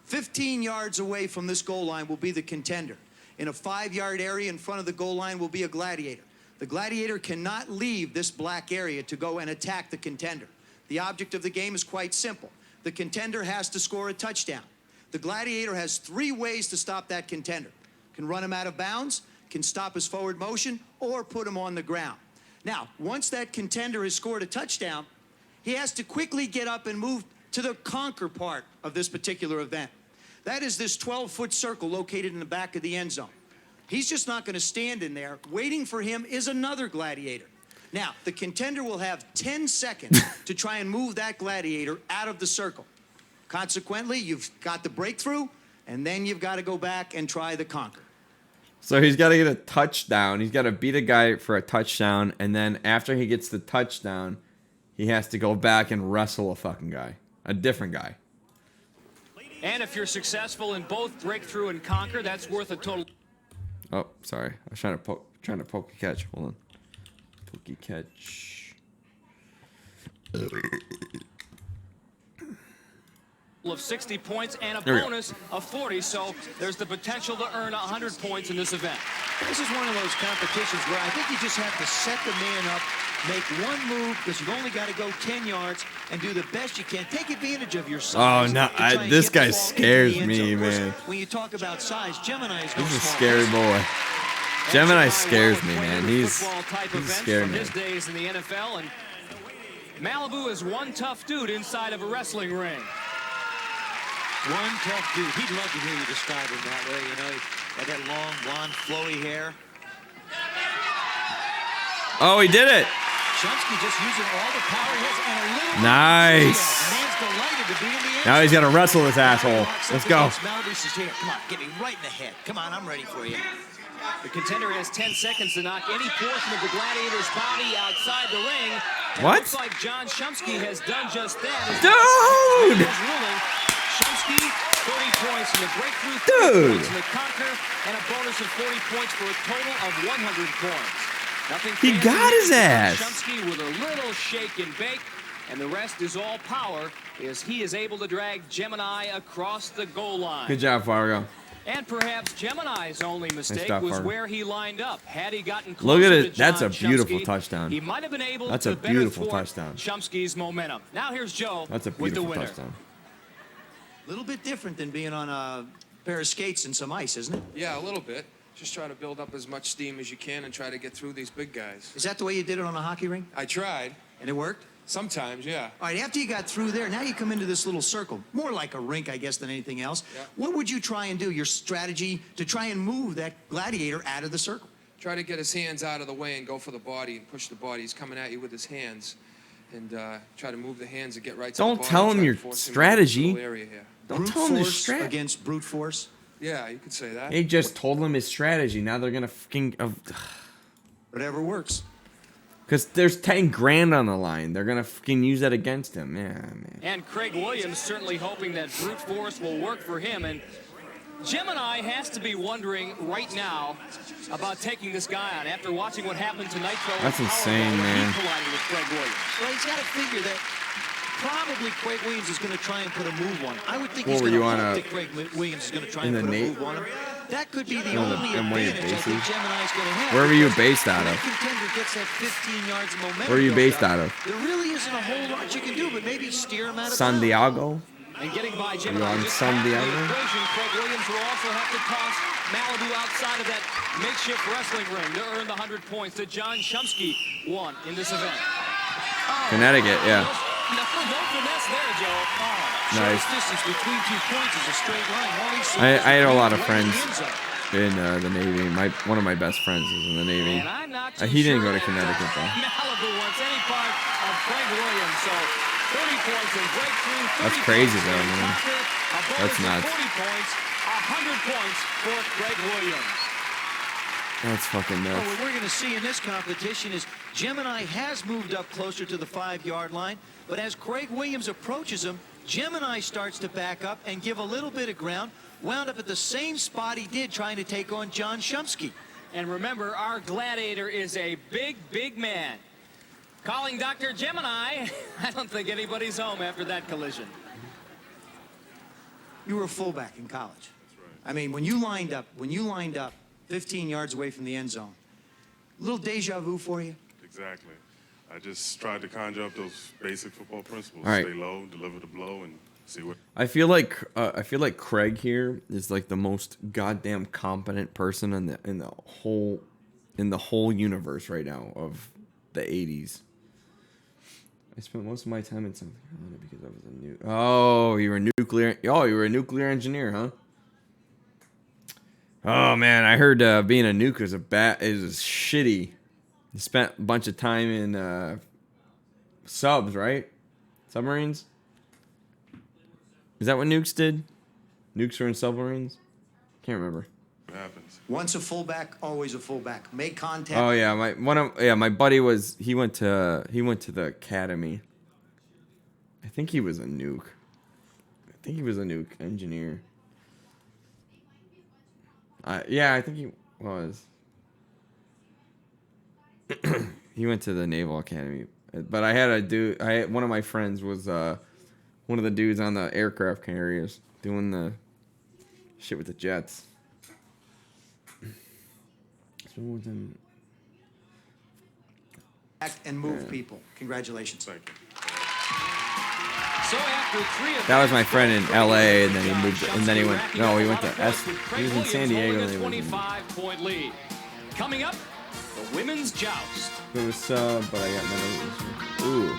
N: 15 yards away from this goal line will be the contender. In a 5-yard area in front of the goal line will be a gladiator. The gladiator cannot leave this black area to go and attack the contender. The object of the game is quite simple. The contender has to score a touchdown. The gladiator has 3 ways to stop that contender. Can run him out of bounds, can stop his forward motion, or put him on the ground. Now, once that contender has scored a touchdown, he has to quickly get up and move to the conquer part of this particular event. That is this 12-foot circle located in the back of the end zone. He's just not going to stand in there. Waiting for him is another gladiator. Now, the contender will have 10 seconds to try and move that gladiator out of the circle. Consequently, you've got the breakthrough, and then you've got to go back and try the conquer.
B: So he's got to get a touchdown. He's got to beat a guy for a touchdown, and then after he gets the touchdown, he has to go back and wrestle a fucking guy. A different guy.
S: And if you're successful in both Breakthrough and Conquer, that's worth a total...
B: Oh, sorry. I was trying to poke a catch. Hold on. Pokey catch.
S: of 60 points and a
B: There we go.
S: bonus of 40, so there's the potential to earn 100 points in this event.
O: This is one of those competitions where I think you just have to set the man up, make one move, because you've only got to go 10 yards, and do the best you can. Take advantage of your size.
B: Oh, no.
O: to try and
B: This
O: get the
B: guy
O: ball into
B: scares
O: the end
B: me,
O: zone. Of course,
B: man.
O: When you talk about size, Gemini is no
B: He's a
O: small
B: scary
O: person.
B: boy. Gemini scares me, man. He's
S: Football-type
B: a
S: events
B: scary
S: from
B: man.
S: his days in the NFL, and Malibu is one tough dude inside of a wrestling ring.
O: One tough dude. He'd love to hear you describe him that way. You know, he's got that long, blonde, flowy hair.
B: Oh, he did it.
O: Chomsky just using all the power he has and a little.
B: Nice.
O: The man's delighted to be in the end.
B: Now he's got to wrestle this asshole. Let's go.
O: Malibu says, here, come on, get me right in the head. Come on, I'm ready for you.
S: The contender has 10 seconds to knock any portion of the Gladiator's body outside the ring. And
B: What?
S: Looks like John Chomsky has done just that.
B: Dude!
S: Chomsky, 30 points in the breakthrough, 30
B: Dude!
S: points in the conquer, and a bonus of 40 points for a total of 100 points. Nothing
B: He
S: fancy
B: got his
S: here.
B: ass.
S: Chomsky with a little shake and bake, and the rest is all power as he is able to drag Gemini across the goal line.
B: Good job, Fargo.
S: And perhaps Gemini's only mistake
B: job,
S: was
B: Fargo.
S: where he lined up. Had he gotten closer
B: Look at
S: to
B: it. That's a
S: John
B: beautiful
S: Chomsky,
B: touchdown.
S: he might have been able
B: That's
S: to
B: a
S: better
B: beautiful
S: thwart
B: touchdown.
S: Chomsky's momentum. Now here's Joe
B: That's a
S: with the
B: beautiful
S: winner.
B: touchdown.
N: A little bit different than being on a pair of skates and some ice, isn't it?
R: Yeah, a little bit. Just try to build up as much steam as you can and try to get through these big guys.
N: Is that the way you did it on a hockey rink?
R: I tried.
N: And it worked?
R: Sometimes, yeah.
N: All right, after you got through there, now you come into this little circle. More like a rink, I guess, than anything else.
R: Yeah.
N: What would you try and do, your strategy to try and move that gladiator out of the circle?
R: Try to get his hands out of the way and go for the body and push the body. He's coming at you with his hands. And try to move the hands and get right to the
B: Don't
R: body.
B: tell him
R: Try to
B: your
R: force him into this
B: strategy.
R: little area here.
B: Don't
N: Brute
B: tell him his
N: force
B: strategy.
N: against brute force?
R: Yeah, you could say that.
B: They just told him his strategy. Now they're gonna fucking.
N: Whatever works.
B: Because there's 10 grand on the line. They're gonna fucking use that against him. Yeah, man.
S: And Craig Williams certainly hoping that brute force will work for him. And Gemini has to be wondering right now about taking this guy on after watching what happened to Nitro.
B: That's
S: and
B: insane,
S: Powerball when
B: man.
S: He collided with Craig Williams.
O: Well, he's got to figure that probably Craig Williams is going to try and put a move on him. I would think
B: What
O: he's
B: were
O: going to
B: you on
O: hope
B: a-
O: that Craig Williams is going to try
B: in
O: and
B: the
O: put a
B: Nate?
O: move on him. That could be the
B: One of the
O: only
B: M1
O: advantage I
B: bases?
O: think Gemini's going to have.
B: Where were you
O: because
B: based out
O: when
B: of?
O: that contender gets that 15 yards of momentum.
B: Where are you
O: built
B: based out of?
O: There really isn't a whole lot you can do, but maybe steer him out of
B: San
O: bounds.
B: Diego?
S: And getting by
B: You
S: Gemini
B: on
S: just
B: San
S: half the
B: Diego?
S: equation. Craig Williams will also have to toss Malibu outside of that makeshift wrestling ring to earn the 100 points that John Chomsky won in this event.
B: Connecticut, yeah.
S: No finesse there, Joe.
B: Nice.
O: Shortest distance between 2 points is a straight line. All he saw
B: I had a lot of
O: was right in
B: friends
O: the end zone.
B: in the Navy. One of my best friends is in the Navy.
S: And I'm not too
B: He didn't
S: sure
B: go to
S: if,
B: Connecticut though.
S: Malibu wants any part of Craig Williams. So 30 points in breakthrough. 30
B: That's crazy
S: points
B: though,
S: in
B: man.
S: conquer, a bonus
B: That's
S: of
B: nuts.
S: 40 points, 100 points for Craig Williams.
B: That's fucking
O: Well,
B: nuts.
O: what we're going to see in this competition is Gemini has moved up closer to the 5-yard line, but as Craig Williams approaches him, Gemini starts to back up and give a little bit of ground, wound up at the same spot he did trying to take on John Chomsky.
S: And remember, our gladiator is a big, big man. Calling Dr. Gemini, I don't think anybody's home after that collision.
N: You were a fullback in college. I mean, when you lined up 15 yards away from the end zone, a little deja vu for you?
Q: Exactly. I just tried to conjure up those basic football principles.
B: All right.
Q: Stay low, deliver the blow, and see what.
B: I feel like Craig here is like the most goddamn competent person in the whole universe right now of the 80s. I spent most of my time in South Carolina because I was a nuke. Oh, you were a nuclear engineer, huh? Oh man, I heard being a nuke is shitty. You spent a bunch of time in subs, right? Submarines? Is that what nukes did? Nukes were in submarines? Can't remember.
Q: What happens?
N: Once a fullback, always a fullback. Make contact.
B: Oh yeah, my buddy went to the academy. I think he was a nuke. I think he was a nuke engineer. Yeah, I think he was. He went to the Naval Academy. But one of my friends was one of the dudes on the aircraft carriers doing the shit with the jets.
N: Act and move people. Congratulations.
Q: Thank you.
S: So after 3 of
B: That was my friend in L.A. and then he moved. And then he went to S. He was in San Diego. And
S: a
B: he was in,
S: 25-point lead. Coming up, the women's joust.
B: it was sub, but I got none of Ooh.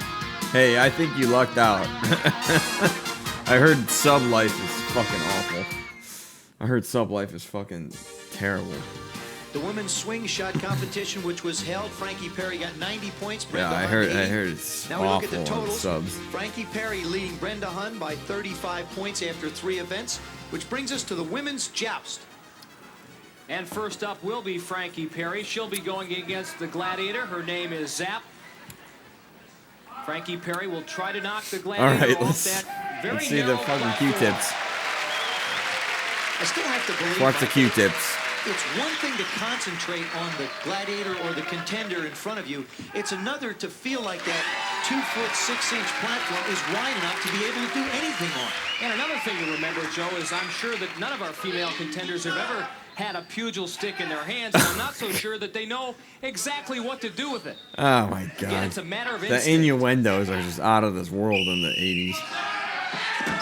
B: Hey, I think you lucked out. I heard sub life is fucking awful. I heard sub life is fucking terrible.
O: The women's swing shot competition, which was held, Frankie Perry got 90 points. Brenda
B: Yeah, I
O: Hunt, 80.
B: heard it's
O: Now we look at
B: awful
O: the
B: on
O: totals.
B: subs.
O: Frankie Perry leading Brenda Hunt by 35 points after 3 events, which brings us to the women's joust.
S: And first up will be Frankie Perry. She'll be going against the Gladiator. Her name is Zap. Frankie Perry will try to knock the Gladiator
B: All right,
S: off that very
B: let's see the fucking
S: platform.
B: Q-tips.
O: I still have to believe.
B: Watch the Q-tips.
O: It's one thing to concentrate on the Gladiator or the contender in front of you. It's another to feel like that 2-foot 6-inch platform is wide enough to be able to do anything on.
S: And another thing to remember, Joe, is I'm sure that none of our female contenders have ever had a pugil stick in their hands, and I'm not so sure that they know exactly what to do with it.
B: Oh my god.
S: Again, it's a matter of
B: the
S: instinct.
B: innuendos are just out of this world in the 80s.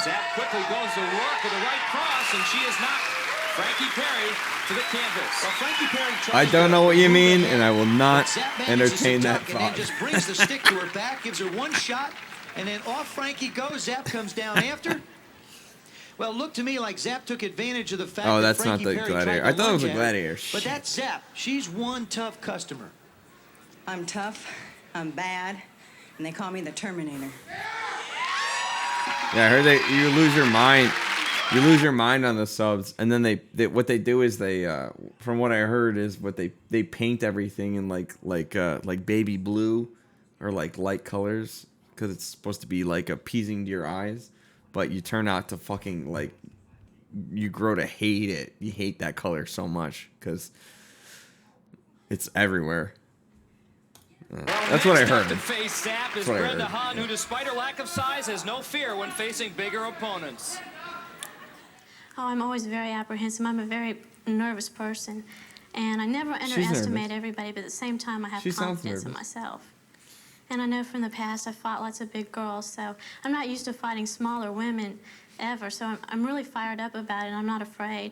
S: Zap quickly goes to work with the right cross, and she has knocked Frankie Perry to the canvas.
O: Well, Frankie Perry
B: I don't know what you mean, and I will not
O: Zap manages to
B: entertain that
O: duck and then
B: thought.
O: just brings the stick to her back, gives her one shot, and then off Frankie goes. Zap comes down after. Well, it looked to me like Zap took advantage of the fact
B: Oh,
O: that
B: that's
O: Frankie
B: not the
O: Perry
B: Gladiator.
O: tried
B: I
O: to
B: thought it was
O: lunge
B: a
O: at her.
B: Gladiator.
O: But
B: Shit.
O: that's Zap. She's one tough customer.
C: I'm tough, I'm bad, and they call me the Terminator.
B: Yeah, I heard you lose your mind. You lose your mind on the subs, and then they what they do is they, from what I heard, is what they paint everything in like baby blue or like light colors because it's supposed to be like appeasing to your eyes, but you turn out to fucking like you grow to hate it. You hate that color so much because it's everywhere. That's what I heard.
S: To face Zap is
B: That's what I
S: Brenda
B: heard.
S: Hahn, who, despite her lack of size, has no fear when facing bigger opponents.
T: Oh, I'm always very apprehensive. I'm a very nervous person. And I never underestimate everybody, but at the same time, I have
B: She sounds
T: confidence in
B: nervous.
T: myself. And I know from the past, I've fought lots of big girls, so I'm not used to fighting smaller women ever. So I'm really fired up about it, and I'm not afraid.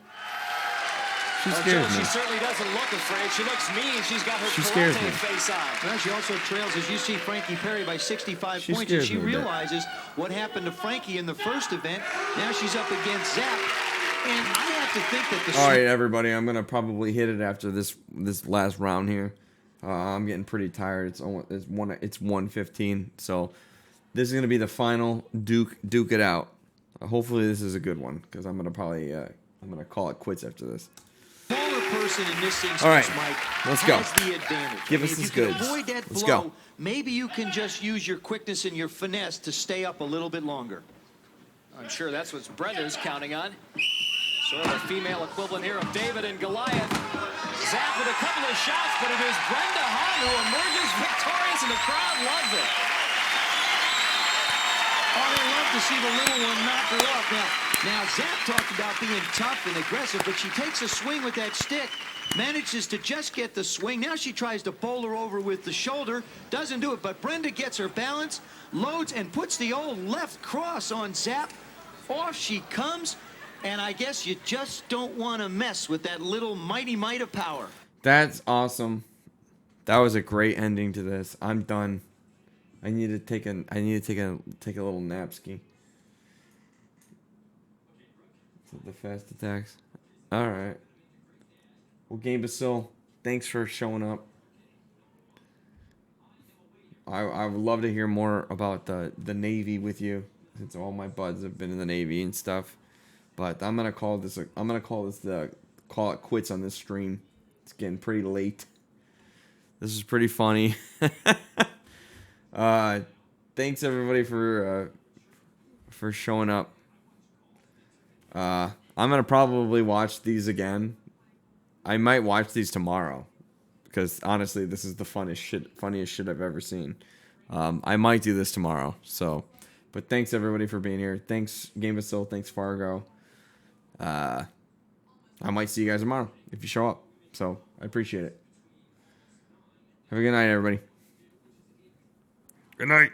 B: She
S: Well,
B: scares
S: Joe,
B: me.
S: she certainly doesn't look afraid. She looks mean. She's got her
B: She scares
S: karate
B: me.
S: face on.
O: Well, she also trails, as you see, Frankie Perry by 65
B: She
O: points, and
B: scares
O: she
B: me a bit.
O: realizes what happened to Frankie in the first event. Now she's up against Zap, and I have to think that the
B: All right, everybody, I'm gonna probably hit it after this last round here. I'm getting pretty tired. It's 1:15, so this is gonna be the final duke it out. Hopefully this is a good one because I'm gonna probably I'm gonna call it quits after this.
O: smaller person in this instance,
B: All right,
O: Mike,
B: let's go.
O: has the advantage.
B: Give
O: I mean,
B: us
O: if
B: this
O: you can
B: goods.
O: avoid that
B: Let's
O: blow,
B: go.
O: maybe you can just use your quickness and your finesse to stay up a little bit longer.
S: I'm sure that's what Brenda's counting on. Sort of a female equivalent here of David and Goliath. Zap with a couple of shots, but it is Brenda Hahn who emerges victorious, and the crowd loves it.
O: Oh, they love to see the little one knock her off. Now Zap talked about being tough and aggressive, but she takes a swing with that stick, manages to just get the swing. Now she tries to bowl her over with the shoulder, doesn't do it, but Brenda gets her balance, loads, and puts the old left cross on Zap. Off she comes, and I guess you just don't want to mess with that little mighty might of power.
B: That's awesome. That was a great ending to this. I'm done. I need to take a little nap ski. The fast attacks. All right. Well, Game Basil, thanks for showing up. I would love to hear more about the Navy with you, since all my buds have been in the Navy and stuff. But I'm gonna call it quits on this stream. It's getting pretty late. This is pretty funny. Thanks everybody for showing up. I'm gonna probably watch these again. I might watch these tomorrow because honestly, this is the funniest shit I've ever seen. I might do this tomorrow. So, but thanks everybody for being here. Thanks Game of Soul. Thanks Fargo. I might see you guys tomorrow if you show up. So I appreciate it. Have a good night, everybody. Good night.